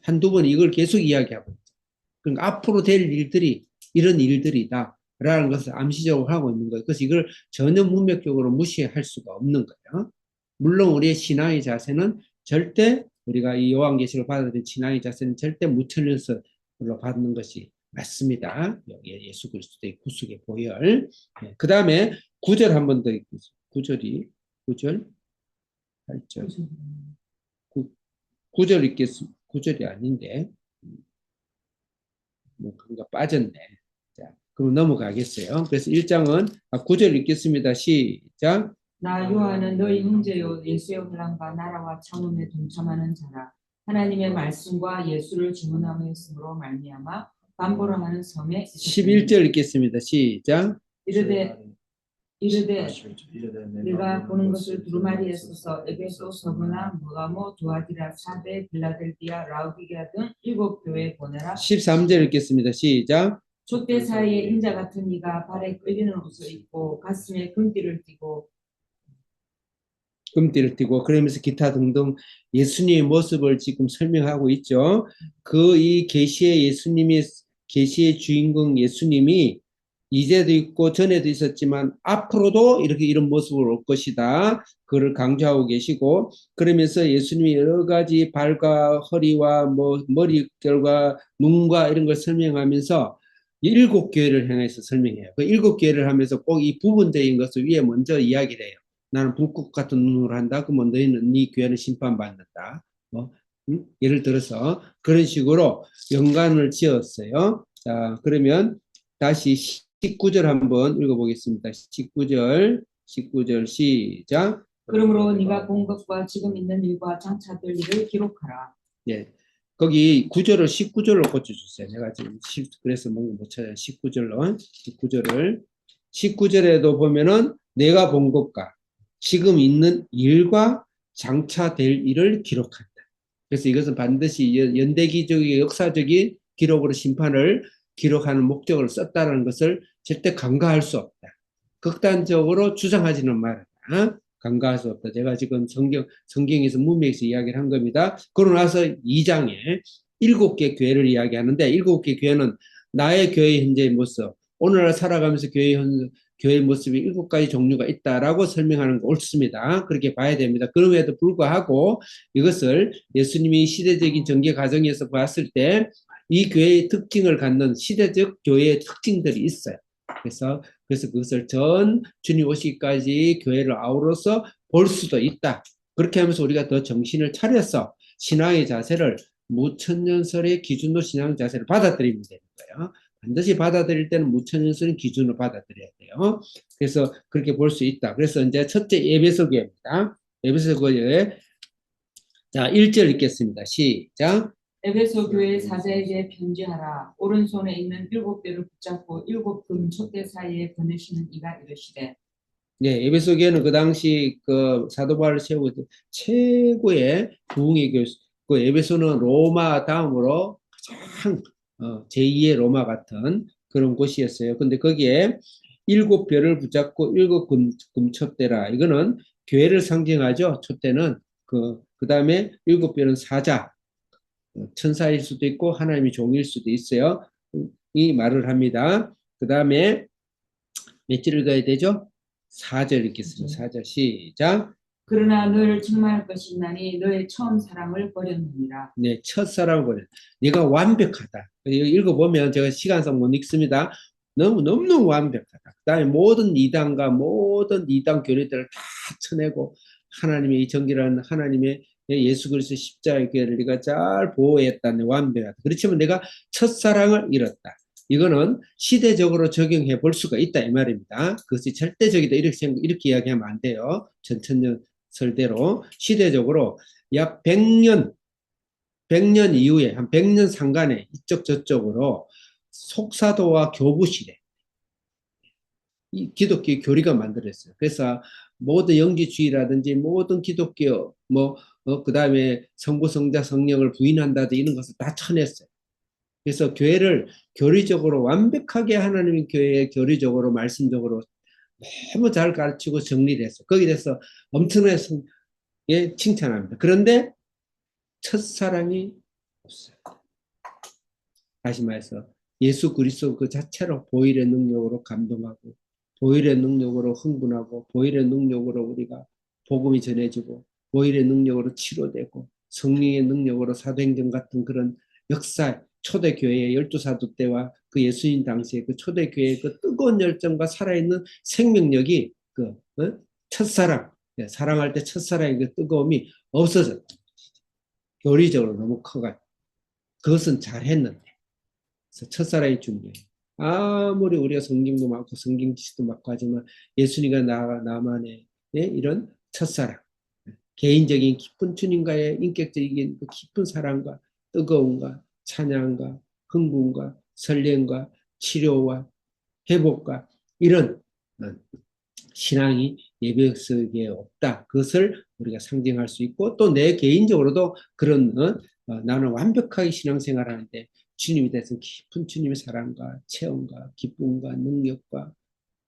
한두 번 이걸 계속 이야기하고 있죠. 그러니까 앞으로 될 일들이 이런 일들이다 라는 것을 암시적으로 하고 있는 거예요. 그래서 이걸 전혀 문맥적으로 무시할 수가 없는 거예요. 물론 우리의 신앙의 자세는 절대 우리가 이 요한계시록을 받아들인 신앙의 자세는 절대 무천연설로 받는 것이 맞습니다. 여기에 예수 그리스도의 구속의 보혈. 네, 그 다음에 9절 한 번 더 읽겠습니다. 9절, 8절. 9절 읽겠습니다. 9절이 아닌데. 뭔가 빠졌네. 자, 그럼 넘어가겠어요. 그래서 1장은 9절 읽겠습니다. 시작. 나 요한은 너희 형제요 예수의 혼란과 나라와 참음에 동참하는 자라. 하나님의 말씀과 예수를 증언하였으므로 말미암아 반보라 하는 섬에 11절 읽겠습니다. 시작. 이르되 내가 보는 것을 두루마리에 써서 에베소, 서브나, 무가모, 두아디라, 사데, 빌라델비아, 라우디게아 등 7교회에 보내라. 13절 읽겠습니다. 시작. 촛대 사이에 인자 같은 이가 발에 끌리는 옷을 입고 가슴에 금띠를 띠고 금띠를 띠고 그러면서 기타 등등 예수님의 모습을 지금 설명하고 있죠. 그 이 계시의 예수님이 계시의 주인공 예수님이 이제도 있고 전에도 있었지만 앞으로도 이렇게 이런 모습을 올 것이다. 그를 강조하고 계시고 그러면서 예수님이 여러 가지 발과 허리와 뭐 머릿결과 눈과 이런 걸 설명하면서 7교회를 향해서 설명해요. 그 7교회를 하면서 꼭 이 부분적인 것을 위에 먼저 이야기를 해요. 나는 불꽃 같은 눈으로 한다. 그러면 너희는 네 교회는 심판받는다. 뭐, 예를 들어서 그런 식으로 연관을 지었어요. 자, 그러면 다시 19절 한번 읽어보겠습니다. 19절 시작. 그러므로 네가 본 것과 지금 있는 일과 장차 될 일을 기록하라. 예. 거기 9절을 19절로 고쳐주세요. 내가 지금 그래서 뭔가 못 찾아요. 19절에도 보면은 내가 본 것과 지금 있는 일과 장차 될 일을 기록한다. 그래서 이것은 반드시 연대기적인 역사적인 기록으로 심판을 기록하는 목적으로 썼다는 것을 절대 간과할 수 없다. 극단적으로 주장하지는 말아라. 간과할 수 없다. 제가 지금 성경에서 문맥에서 이야기를 한 겁니다. 그러고 나서 2장에 7개 교회를 이야기하는데 7개 교회는 나의 교회의 현재의 모습, 오늘날 살아가면서 교회의 모습이 7가지 종류가 있다라고 설명하는 거 옳습니다. 그렇게 봐야 됩니다. 그럼에도 불구하고 이것을 예수님이 시대적인 전개 과정에서 봤을 때 이 교회의 특징을 갖는 시대적 교회의 특징들이 있어요. 그래서 그것을 전 주님 오시기까지 교회를 아우러서 볼 수도 있다. 그렇게 하면서 우리가 더 정신을 차려서 신앙의 자세를 무천년설의 기준으로 신앙 자세를 받아들이면 되는 거예요. 반드시 받아들일 때는 무천년설의 기준으로 받아들여야 돼요. 그래서 그렇게 볼 수 있다. 그래서 이제 첫째 에베소 교회입니다. 에베소 교회 자 1절 읽겠습니다. 시작. 에베소 교회 사제에게 편지하라. 오른손에 있는 7뼈를 붙잡고 7금 촛대 사이에 보내시는 이가 이르시되. 네, 에베소 교회는 그 당시 그 사도 바울을 세우고 최고의 부흥의 교회. 그 에베소는 로마 다음으로 가장 제2의 로마 같은 그런 곳이었어요. 근데 거기에 7뼈를 붙잡고 7금 촛대라. 이거는 교회를 상징하죠. 촛대는 그 다음에 7뼈는 사자. 천사일 수도 있고 하나님의 종일 수도 있어요. 이 말을 합니다. 그 다음에 몇 절 읽어야 되죠? 4절 읽겠습니다. 4절 시작. 그러나 너를 책망할 것이 있나니 너의 처음 사랑을 버렸느니라. 네, 첫사랑을 버렸다. 네가 완벽하다. 읽어보면 제가 시간상 못 읽습니다. 너무 완벽하다. 그 다음에 모든 이단과 모든 이단 교리들을 다 쳐내고 하나님의 이 정결한 하나님의 예수 그리스도 십자가의 교회를 네가 잘 보호했다네. 완벽하다. 그렇지만 내가 첫사랑을 잃었다. 이거는 시대적으로 적용해 볼 수가 있다 이 말입니다. 그것이 절대적이다 이렇게 이야기하면 안 돼요. 전천년 설대로 시대적으로 약 100년 100년 이후에 한 100년 상간에 이쪽 저쪽으로 속사도와 교부시대 이 기독교 교리가 만들었어요. 그래서 모든 영지주의라든지 모든 기독교 그다음에 성부 성자 성령을 부인한다든지 이런 것을 다 쳐냈어요. 그래서 교회를 교리적으로 완벽하게 하나님의 교회에 교리적으로 말씀적으로 너무 잘 가르치고 정리를 했어요. 거기에 대해서 엄청나게 칭찬합니다. 그런데 첫사랑이 없어요. 다시 말해서 예수 그리스도 그 자체로 보혈의 능력으로 감동하고 보혈의 능력으로 흥분하고 보혈의 능력으로 우리가 복음이 전해지고 보혈의 능력으로 치료되고 성령의 능력으로 사도행전 같은 그런 역사 초대교회의 12사도 때와 그 예수님 당시에 그 초대교회의 그 뜨거운 열정과 살아있는 생명력이 첫사랑, 사랑할 때 첫사랑의 그 뜨거움이 없어졌다. 교리적으로 너무 커가지고 그것은 잘했는데 그래서 첫사랑이 중요해요. 아무리 우리가 성경도 많고 성경 지식도 많고 하지만 예수님과 나만의 이런 첫사랑, 개인적인 깊은 주님과의 인격적인 그 깊은 사랑과 뜨거움과 찬양과 흥분과 설렘과 치료와 회복과 이런 신앙이 예배 속에 없다. 그것을 우리가 상징할 수 있고 또 내 개인적으로도 그런 나는 완벽하게 신앙생활을 하는데 주님에 대해서 깊은 주님의 사랑과 체험과 기쁨과 능력과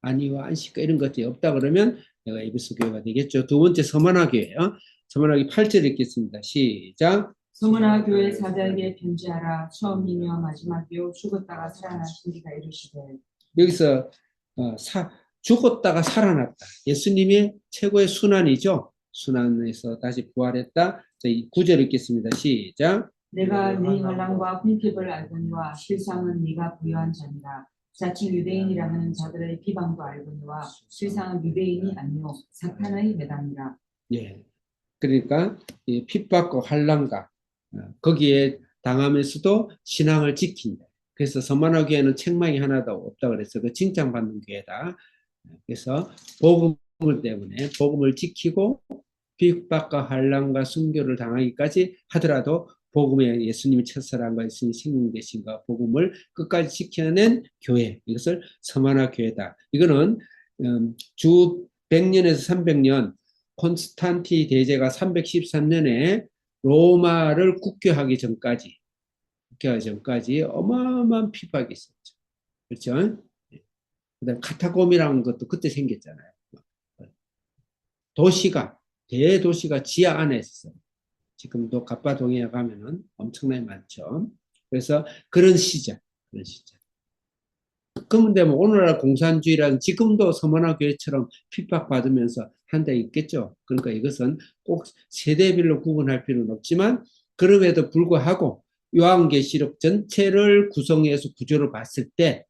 안위와 안식과 이런 것들이 없다 그러면 내가 에베소 교회가 되겠죠. 두 번째 서머나 교회요. 서머나기 8절 읽겠습니다. 시작. 서머나 교회 사자에게 편지하라. 처음이며 마지막이요 죽었다가 살아나신 이가 이르시되. 여기서 죽었다가 살아났다. 예수님이 최고의 순환이죠. 순환에서 다시 부활했다. 저희 9절 읽겠습니다. 시작. 내가 네 환난과 궁핍을 알거니와 실상은 네가 부유한 자니라. 자칭 유대인이라는 자들의 비방도 알거니와 실상은 유대인이 아니요 사탄의 매당이라. 예. 그러니까 이 핍박과 환난과 거기에 당하면서도 신앙을 지킨다. 그래서 서머나 교회는 책망이 하나도 없다 그래서 그 칭찬받는 교회다. 그래서 복음을 때문에 복음을 지키고 핍박과 환난과 순교를 당하기까지 하더라도 복음의 예수님의 첫사랑과 예수님의 생명 되신가 복음을 끝까지 지켜낸 교회, 이것을 서머나 교회다. 이거는 주 100년에서 300년 콘스탄티 대제가 313년에 로마를 국교하기 전까지 어마어마한 핍박이 있었죠. 그렇죠? 그다음 카타콤이라는 것도 그때 생겼잖아요. 대도시가 지하 안에 있어요. 지금도 갑바동에 가면은 엄청나게 많죠. 그래서 그런 시절. 그런데 뭐 오늘날 공산주의라는 지금도 서머나 교회처럼 핍박받으면서 한 데 있겠죠. 그러니까 이것은 꼭 세대별로 구분할 필요는 없지만 그럼에도 불구하고 요한계시록 전체를 구성해서 구조를 봤을 때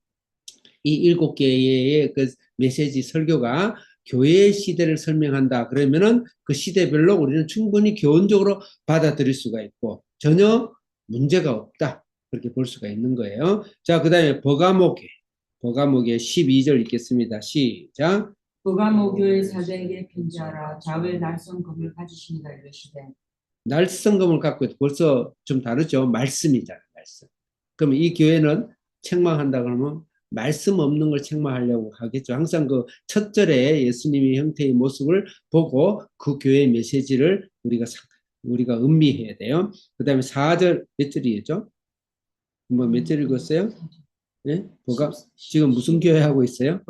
이 7개의 그 메시지 설교가 교회의 시대를 설명한다. 그러면은 그 시대별로 우리는 충분히 교훈적으로 받아들일 수가 있고 전혀 문제가 없다. 그렇게 볼 수가 있는 거예요. 자, 그 다음에 버가모교회 12절 읽겠습니다. 시작. 버가모 교회 사자에게 편지하라. 좌우의 날성금을 가지십니다 이르시되. 날성금을 갖고 벌써 좀 다르죠. 말씀이잖아요. 말씀. 그럼 이 교회는 책망한다 그러면 말씀 없는 걸 책망하려고 하겠죠. 항상 그 첫 절에 예수님의 형태의 모습을 보고 그 교회의 메시지를 우리가 음미해야 돼요. 그 다음에 4절 몇 절이죠? 몇 절 읽었어요? 네? 지금 무슨 교회 하고 있어요?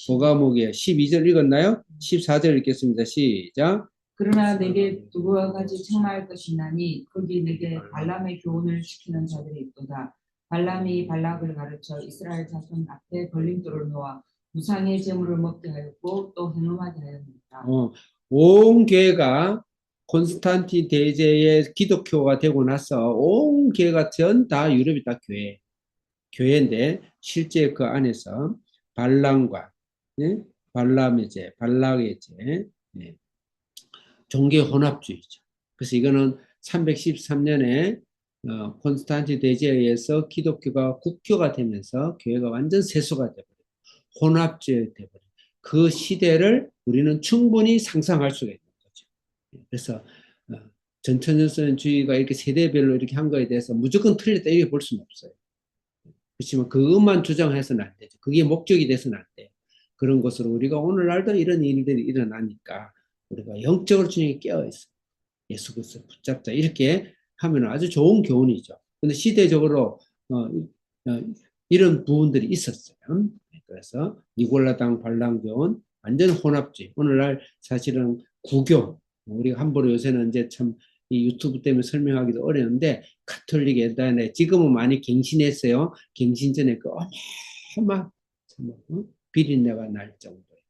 버가모교회 12절 읽었나요? 14절 읽겠습니다. 시작. 그러나 내게 두고 가지 책망할 것이 있나니 거기 내게 발람의 교훈을 시키는 자들이 있도다. 발람이 발락을 가르쳐 이스라엘 자손 앞에 걸림돌을 놓아 무상의 제물을 먹게 하였고 또 행음하게 하였습니다. 온 교회가 콘스탄티 대제의 기독교가 되고 나서 온 교회가 전 다 유럽이 다 교회인데 실제 그 안에서 발람과 발람의 제, 발락의 제, 종교 혼합주의죠. 그래서 이거는 313년에 콘스탄티 대제에 의해서 기독교가 국교가 되면서 교회가 완전 세수가 되버려요. 혼합주의가 되버려요. 그 시대를 우리는 충분히 상상할 수가 있는 거죠. 그래서 전천연선주의가 이렇게 세대별로 이렇게 한 거에 대해서 무조건 틀렸다 이렇게 볼 수는 없어요. 그렇지만 그것만 주장해서는 안 되죠. 그게 목적이 돼서는 안 돼요. 그런 것으로 우리가 오늘날도 이런 일들이 일어나니까 우리가 영적으로 주님이 깨어있어. 예수 그리스도 붙잡자. 이렇게 하면 아주 좋은 교훈이죠. 근데 시대적으로 이런 부분들이 있었어요. 그래서 니골라당 반란 교훈 완전 혼합주의. 오늘날 사실은 구교 우리가 함부로 요새는 이제 참 이 유튜브 때문에 설명하기도 어려운데 가톨릭 옛날에 지금은 많이 갱신했어요. 갱신 전에 그 어마어마 비린내가 날 정도의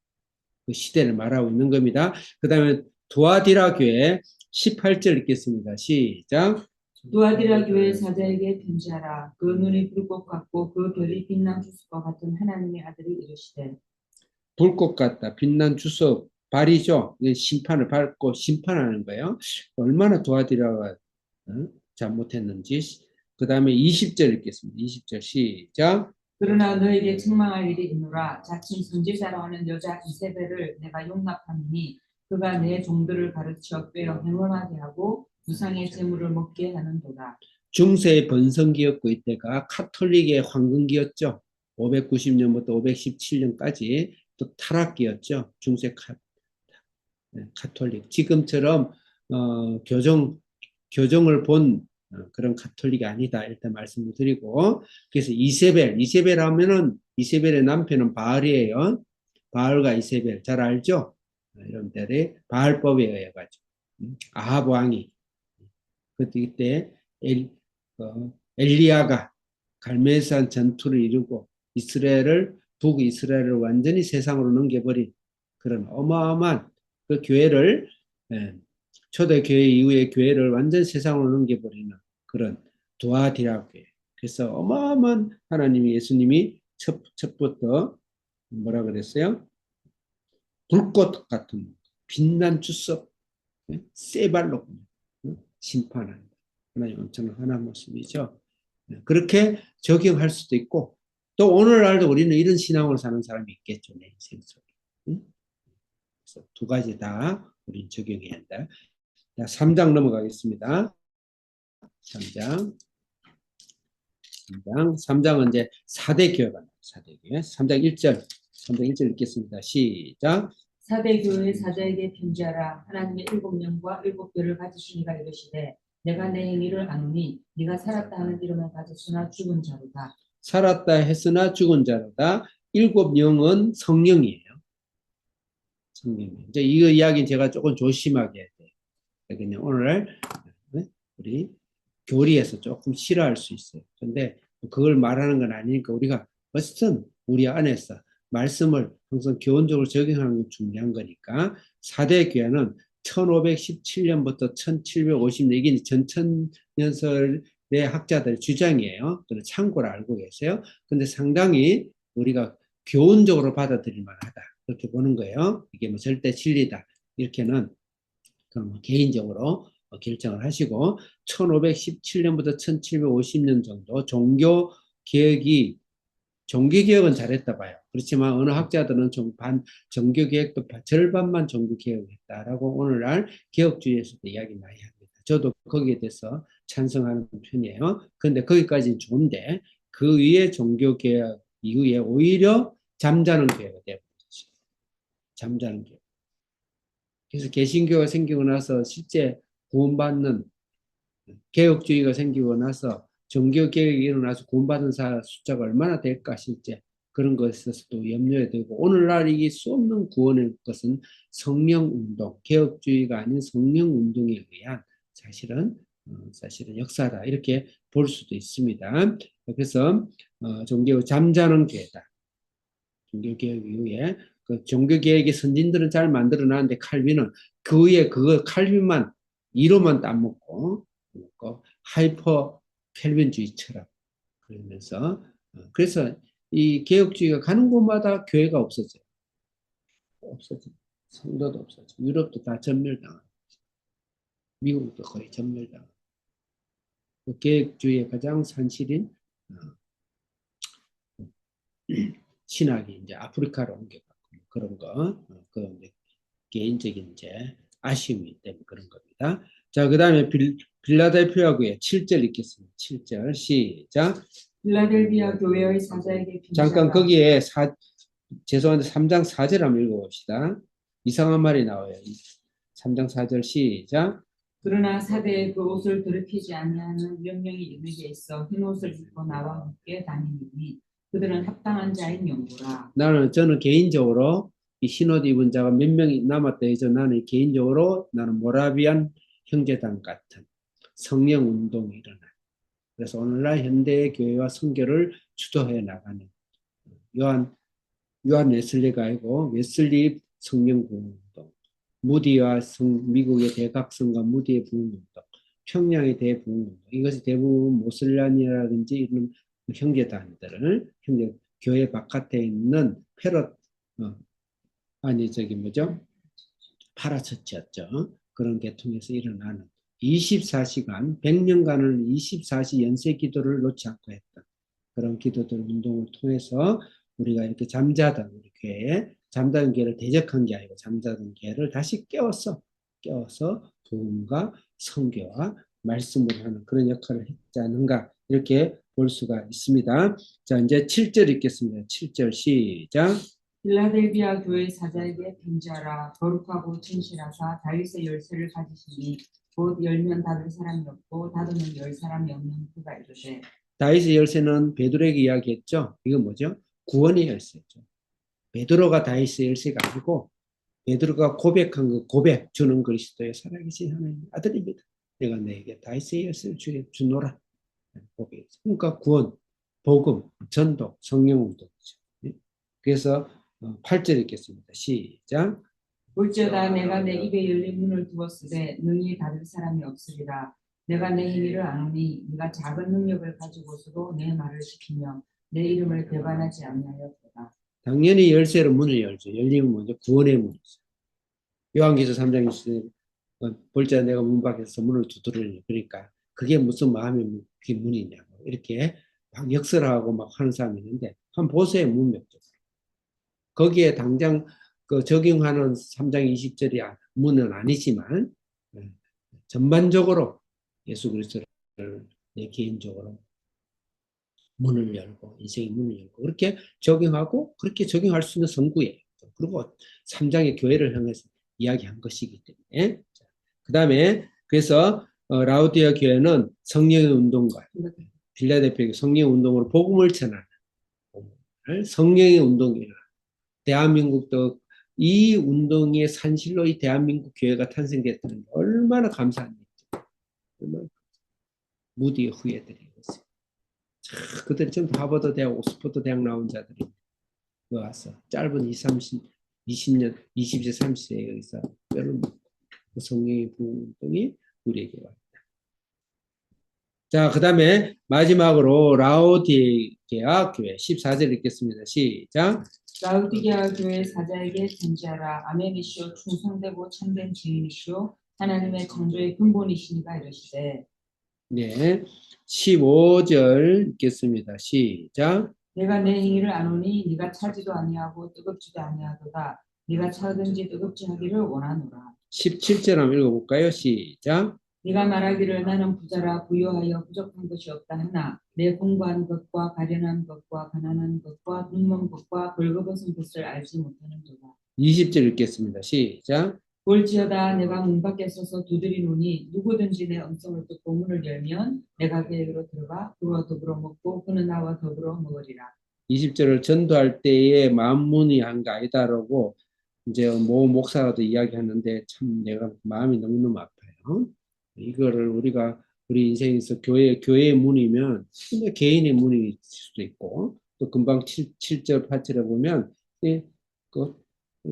그 시대를 말하고 있는 겁니다. 그 다음에 두아디라 교회 18절 읽겠습니다. 시작. 두아디라 교회 사자에게 편지하라. 그 눈이 불꽃 같고 그 별이 빛난 주석과 같은 하나님의 아들이 이르시되 불꽃 같다. 빛난 주석 발이죠. 심판을 밟고 심판하는 거예요. 얼마나 두아디라가 잘못했는지. 그 다음에 20절 읽겠습니다. 20절 시작. 그러나 너에게 책망할 일이 있노라. 자칭 선지자라 하는 여자 이세벨을 내가 용납하노니 그가 내 종들을 가르쳐 꿰어 행음하게 하고 우상의 제물을 먹게 하는도다. 중세의 번성기였고 이때가 카톨릭의 황금기였죠. 590년부터 517년까지 또 타락기였죠. 중세 카톨릭. 지금처럼 교정을 본 그런 카톨릭이 아니다. 일단 말씀을 드리고 그래서 이세벨 하면은 이세벨의 남편은 바알이에요. 바알과 이세벨 잘 알죠? 여러분들이 바알법에 의해 가지고 아합 왕이 그때 엘리야가 갈멜산 전투를 이루고 북이스라엘을 완전히 세상으로 넘겨버린 그런 어마어마한 그 교회를 초대교회 이후의 교회를 완전 세상으로 넘겨버리는 그런 두아디라 교회. 그래서 어마어마한 하나님이 예수님이 첫부터 뭐라 그랬어요? 불꽃 같은 빛난 주석 세 발로 심판한다. 하나님 엄청난 하나님 모습이죠. 그렇게 적용할 수도 있고 또 오늘날도 우리는 이런 신앙으로 사는 사람이 있겠죠. 내 인생 속에. 그래서 두 가지 다 우리는 적용해야 한다. 자, 3장 넘어가겠습니다. 3장. 3장은 이제 4대 교회가 나와요. 4대 교회. 3장 1절. 3장 1절 읽겠습니다. 시작. 사대 교회 사자에게 편지하라. 하나님의 7명과 7별을 가지시니가 이르시되 내가 내 행위를 아노니 네가 살았다 하는 이름을 가졌으나 죽은 자로다. 살았다 했으나 죽은 자로다. 7영은 성령이에요. 성령. 이제 이 이야기는 제가 조금 조심하게 해야 돼요. 그냥 오늘 우리 교리에서 조금 싫어할 수 있어요. 근데 그걸 말하는 건 아니니까 우리가 어쨌든 우리 안에서 말씀을 항상 교훈적으로 적용하는 게 중요한 거니까 4대 교회는 1517년부터 1750년 이게 전천년설의 학자들의 주장이에요. 그걸 참고로 알고 계세요. 근데 상당히 우리가 교훈적으로 받아들일 만하다. 그렇게 보는 거예요. 이게 뭐 절대 진리다. 이렇게는 그럼 개인적으로 결정을 하시고 1517년부터 1750년 정도 종교개혁은 잘했다 봐요. 그렇지만 어느 학자들은 종교개혁도 절반만 종교개혁했다라고 오늘날 개혁주의에서도 이야기 많이 합니다. 저도 거기에 대해서 찬성하는 편이에요. 그런데 거기까지는 좋은데 그 위에 종교개혁 이후에 오히려 잠자는 교회가 되어버렸어요. 잠자는 교회. 그래서 개신교가 생기고 나서 실제 구원받는 개혁주의가 생기고 나서 종교개혁이 일어나서 구원받은 숫자가 얼마나 될까 실제 그런 것에서도 염려해 두고 오늘날 이게 수 없는 구원의 것은 성령운동, 개혁주의가 아닌 성령운동에 의한 사실은 역사다 이렇게 볼 수도 있습니다. 그래서 잠자는 교회다. 종교개혁 이후에 그 종교개혁의 선진들은 잘 만들어놨는데 칼빈은 그 위에 칼빈만 이로만 따먹고 하이퍼 켈빈주의처럼 그러면서 그래서 이 개혁주의가 가는 곳마다 교회가 없어져 성도도 없어져 유럽도 다 전멸당하고 미국도 거의 전멸당하고 그 개혁주의의 가장 산실인 신학이 이제 아프리카로 옮겨가고 그런 거 그런 개인적인 이제 아쉬움이 때문에 그런 겁니다. 자, 그 다음에 빌라델피아 교회 7절 읽겠습니다. 7절 시작. 필라델비아 교회의 사자에게 잠깐 빙자가 거기에 죄송한데 3장 4절 한번 읽어봅시다. 이상한 말이 나와요. 3장 4절 시작. 그러나 사대에 그 옷을 더럽히지 아니하는 명령이 너에게 있어 흰 옷을 입고 나와 함께 다니니 그들은 합당한 자인 영구라. 저는 개인적으로 이 흰옷 입은 자가 몇 명이 남았다 해서 나는 개인적으로 나는 모라비안 형제단 같은 성령 운동이 일어나. 그래서 오늘날 현대 교회와 선교를 주도해 나가는 요한 웨슬리가 아니고 웨슬리 성령 부흥운동, 무디와 미국의 대각성과 무디의 부흥운동, 평양의 대부흥운동, 이것이 대부분 모슬란이라든지 이런 형제단들을 교회 바깥에 있는 파라처치였죠. 그런 계통에서 일어나는 24시간, 100년간을 24시 연쇄 기도를 놓지 않고 했던 그런 기도들 운동을 통해서 우리가 이렇게 잠자던 우리 교회에 잠자던 교회를 대적한 게 아니고 잠자던 교회를 다시 깨워서 부흥과 선교와 말씀을 하는 그런 역할을 했지 않은가 이렇게 볼 수가 있습니다. 자, 이제 7절 읽겠습니다. 7절 시작. 필라델비아 교회 사자에게 빙자라. 거룩하고 진실하사 다윗의 열쇠를 가지시니 곧 열면 닫을 사람이 없고 닫으면 열 사람이 없는 그가 이르되. 다윗의 열쇠는 베드로에게 이야기했죠. 이건 뭐죠? 구원의 열쇠죠. 베드로가 다윗의 열쇠가 아니고 베드로가 고백한 그 고백, 주는 그리스도의 살아계신 하나님 아들입니다. 내가 너에게 다윗의 열쇠를 주노라. 고백했죠. 그러니까 구원, 복음, 전도, 성령운동이죠. 그래서 8절 읽겠습니다. 시작. 볼지어다 내가 내 입에 열린 문을 두었으되 능히 닫을 사람이 없으리라. 내가 내 행위를 아노니 네가 작은 능력을 가지고서도 내 말을 지키며 내 이름을 배반하지 아니하였도다. 당연히 열쇠로 문을 열죠. 열리면 먼저 구원의 문이죠. 요한계시록 3장 20절 볼지어다 내가 문 밖에서 문을 두드리니 그러니까 그게 무슨 마음의 그게 문이냐고 이렇게 막 역설하고 막 하는 사람이 있는데 한번 보세요. 문맥적으로. 거기에 당장 그 적용하는 3장 20절이 문은 아니지만 전반적으로 예수 그리스도를 내 개인적으로 문을 열고 인생의 문을 열고 그렇게 적용하고 그렇게 적용할 수 있는 성구예요. 그리고 3장의 교회를 향해서 이야기한 것이기 때문에 그 다음에 그래서 라우디아 교회는 성령의 운동과 빌라델피아 성령의 운동으로 복음을 전하는 성령의 운동이라 대한민국도 이 운동의 산실로 이 대한민국 교회가 탄생됐다는 얼마나 감사한 일이죠. 얼마나 무디의 후예들이 있어요. 그들이 좀 하버드 대학, 옥스퍼드 대학 나온 자들이 와서 짧은 20년, 20세, 30세에 여기서 뼈를 묻고 그 성령의 부흥운동이 우리에게 왔다. 자, 그 다음에 마지막으로 라오디게아 교회 14절 읽겠습니다. 시작. 라우디게아 교회 사자에게 빙자라. 아멘이시오 충성되고 참된 증인이시오 하나님의 창조의 근본이시니가 이르시되. 네, 15절 읽겠습니다. 시작. 내가 내 행위를 아노니 네가 차지도 아니하고 뜨겁지도 아니하도다. 네가 차든지 뜨겁지 하기를 원하노라. 17절 한번 읽어볼까요? 시작. 네가 말하기를 나는 부자라 부유하여 부족한 것이 없다 하나 내 공부한 것과 가련한 것과 가난한 것과 눈먼 것과 벌거벗은 것을 알지 못하는도다. 20절 읽겠습니다. 시작. 볼지어다 내가 문 밖에 서서 두드리노니 누구든지 내 음성을 듣고 문을 열면 내가 그에게로 들어가 그와 더불어 먹고 그는 나와 더불어 먹으리라. 20절을 전도할 때에 만문이 한 거 아니다라고 이제 모 목사라도 이야기하는데 참 내가 마음이 너무너무 아파요. 이거를 우리 인생에서 교회의 문이면 개인의 문일 수도 있고 또 금방 7절 8절에 보면 그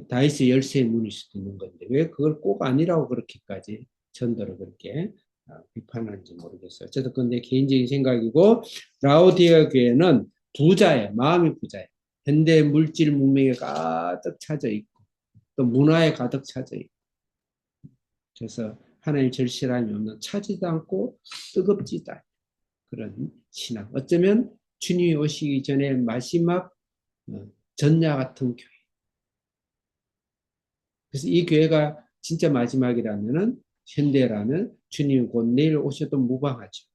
다윗의 열쇠의 문일 수도 있는 건데 왜 그걸 꼭 아니라고 그렇게까지 전도를 그렇게 비판하는지 모르겠어요. 어쨌든 그건 내 개인적인 생각이고 라오디아 교회는 부자예요. 마음이 부자예요. 현대 물질 문명에 가득 차져 있고 또 문화에 가득 차져 있고 그래서 하나님 절실함이 없는 차지도 않고 뜨겁지도 않은 그런 신앙. 어쩌면 주님이 오시기 전에 마지막 전야 같은 교회. 그래서 이 교회가 진짜 마지막이라면은 현대라면 주님 곧 내일 오셔도 무방하죠.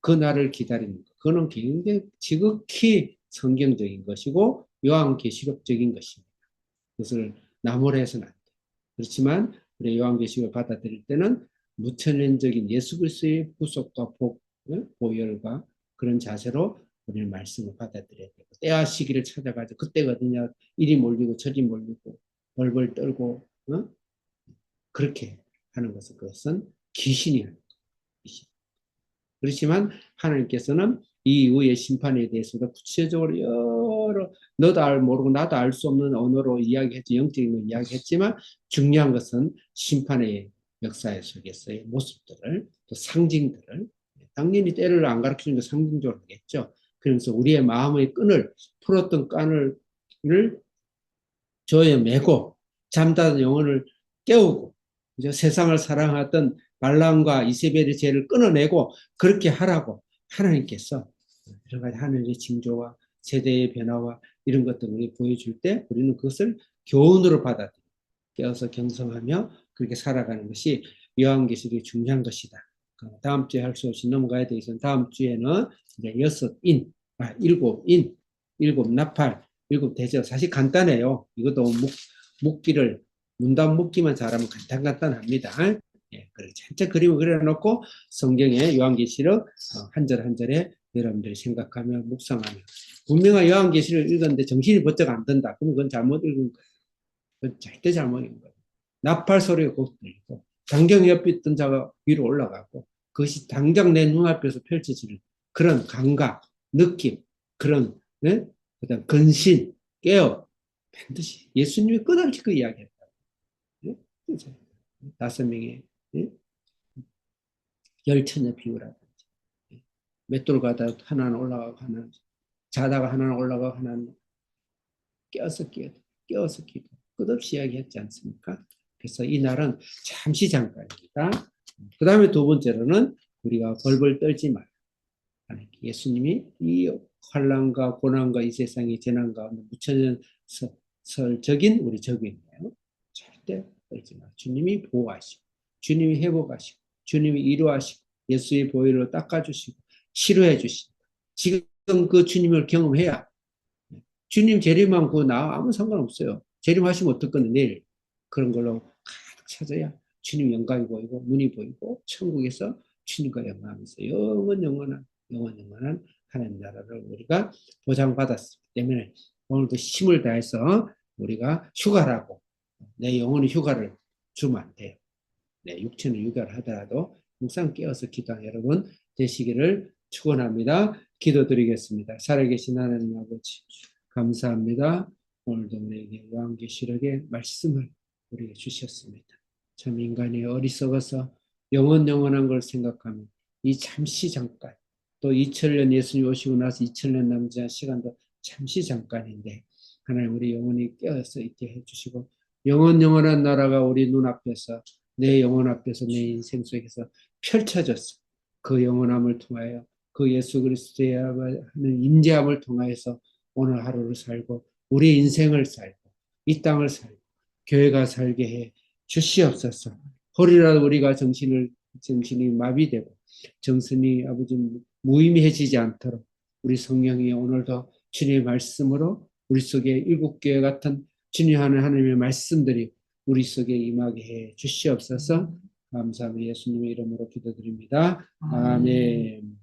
그 날을 기다리는 것. 그거는 굉장히 지극히 성경적인 것이고 요한계시록적인 것입니다. 그것을 나무라해서는 안 돼요. 그렇지만 우리 요한계시록을 받아들일 때는 무천년적인 예수 그리스도의 구속과 보혈과 그런 자세로 우리는 말씀을 받아들여야 되고 때와 시기를 찾아가지고 그때가 어디냐 이리 몰리고 저리 몰리고 벌벌 떨고 그렇게 하는 것은 그것은 귀신이 하는 것이죠. 그렇지만 하나님께서는 이 이후의 심판에 대해서도 구체적으로 여러 너도 모르고 나도 알 수 없는 언어로 이야기했지 영적인 이야기했지만 중요한 것은 심판의 역사 속에서의 모습들을 또 상징들을 당연히 때를 안 가르치는 게 상징적으로 하겠죠. 그러면서 우리의 마음의 끈을 풀었던 끈을 조에 매고 잠자던 영혼을 깨우고 이제 세상을 사랑하던 발람과 이세벨의 죄를 끊어내고 그렇게 하라고 하나님께서 여러 가지 하늘의 징조와 세대의 변화와 이런 것들을 보여줄 때 우리는 그것을 교훈으로 받아들여 깨어서 경성하며 그렇게 살아가는 것이 요한계시록이 중요한 것이다. 다음 주에 할 수 없이 넘어가야 되겠습니다. 다음 주에는 이제 일곱 나팔, 일곱 대접. 사실 간단해요. 이것도 묶기를 문단 묶기만 잘하면 간단합니다. 예, 그렇게 전체 그림을 그려놓고 성경의 요한계시록 한 절 한 절에 여러분들이 생각하며 묵상하며 분명한 요한계시록을 읽었는데 정신이 번쩍 안 든다. 그럼 그건 잘못 읽은 거예요. 그건 절대 잘못 읽은 거예요. 나팔 소리가 곧 들리고 당장 옆에 있던 자가 위로 올라가고 그것이 당장 내 눈앞에서 펼쳐지는 그런 감각, 느낌, 그런 그다음 근신, 깨어 반드시 예수님이 끝없이 그 이야기했다. 그렇죠? 5명의 열처녀 비유라든지 맷돌 가다 하나는 올라가고 하나는 자다가 하나는 올라가고 하나는 깨어서 기도 끝없이 이야기했지 않습니까? 그래서 이 날은 잠시 잠깐입니다. 그 다음에 두 번째로는 우리가 벌벌 떨지 말라. 예수님이 이 환난과 고난과 이 세상의 재난 가운데 무천설적인 우리 적이네요. 절대 떨지 마. 주님이 보호하시고 주님이 회복하시고 주님이 위로하시고 예수의 보혈로 닦아주시고 치료해 주신다. 지금 그 주님을 경험해야 주님 재림하고 나 아무 상관없어요. 재림하시면 어떨 내일 그런 걸로 가득 찾아야 주님 영광이 보이고 눈이 보이고 천국에서 주님과 영광하면서 영원한 하나님 나라를 우리가 보장받았기 때문에 오늘도 힘을 다해서 우리가 휴가라고 내 영혼의 휴가를 주면 안 돼요. 내 육체는 휴가를 하더라도 항상 깨어서 기도하는 여러분 되시기를 축원합니다. 기도드리겠습니다. 살아계신 하나님 아버지 감사합니다. 오늘도 우리에게 요한계시록의 말씀을 우리에게 주셨습니다. 참 인간이 어리석어서 영원한 걸 생각하며 이 잠시 잠깐 또 2000년 예수님 오시고 나서 2000년 남은 시간도 잠시 잠깐인데 하나님 우리 영혼이 깨어서 있게 해주시고 영원한 나라가 우리 눈앞에서 내 영혼 앞에서 내 인생 속에서 펼쳐졌어. 그 영원함을 통하여 그 예수 그리스도의 하는 임재함을 통하여서 오늘 하루를 살고 우리 인생을 살고 이 땅을 살고 교회가 살게 해 주시옵소서. 허리라도 우리가 정신이 마비되고 정신이 아버지 무의미해지지 않도록 우리 성령이 오늘도 주님의 말씀으로 우리 속에 일곱 교회 같은 주님 하나님의 말씀들이 우리 속에 임하게 해 주시옵소서. 감사합니다. 예수님의 이름으로 기도드립니다. 아멘.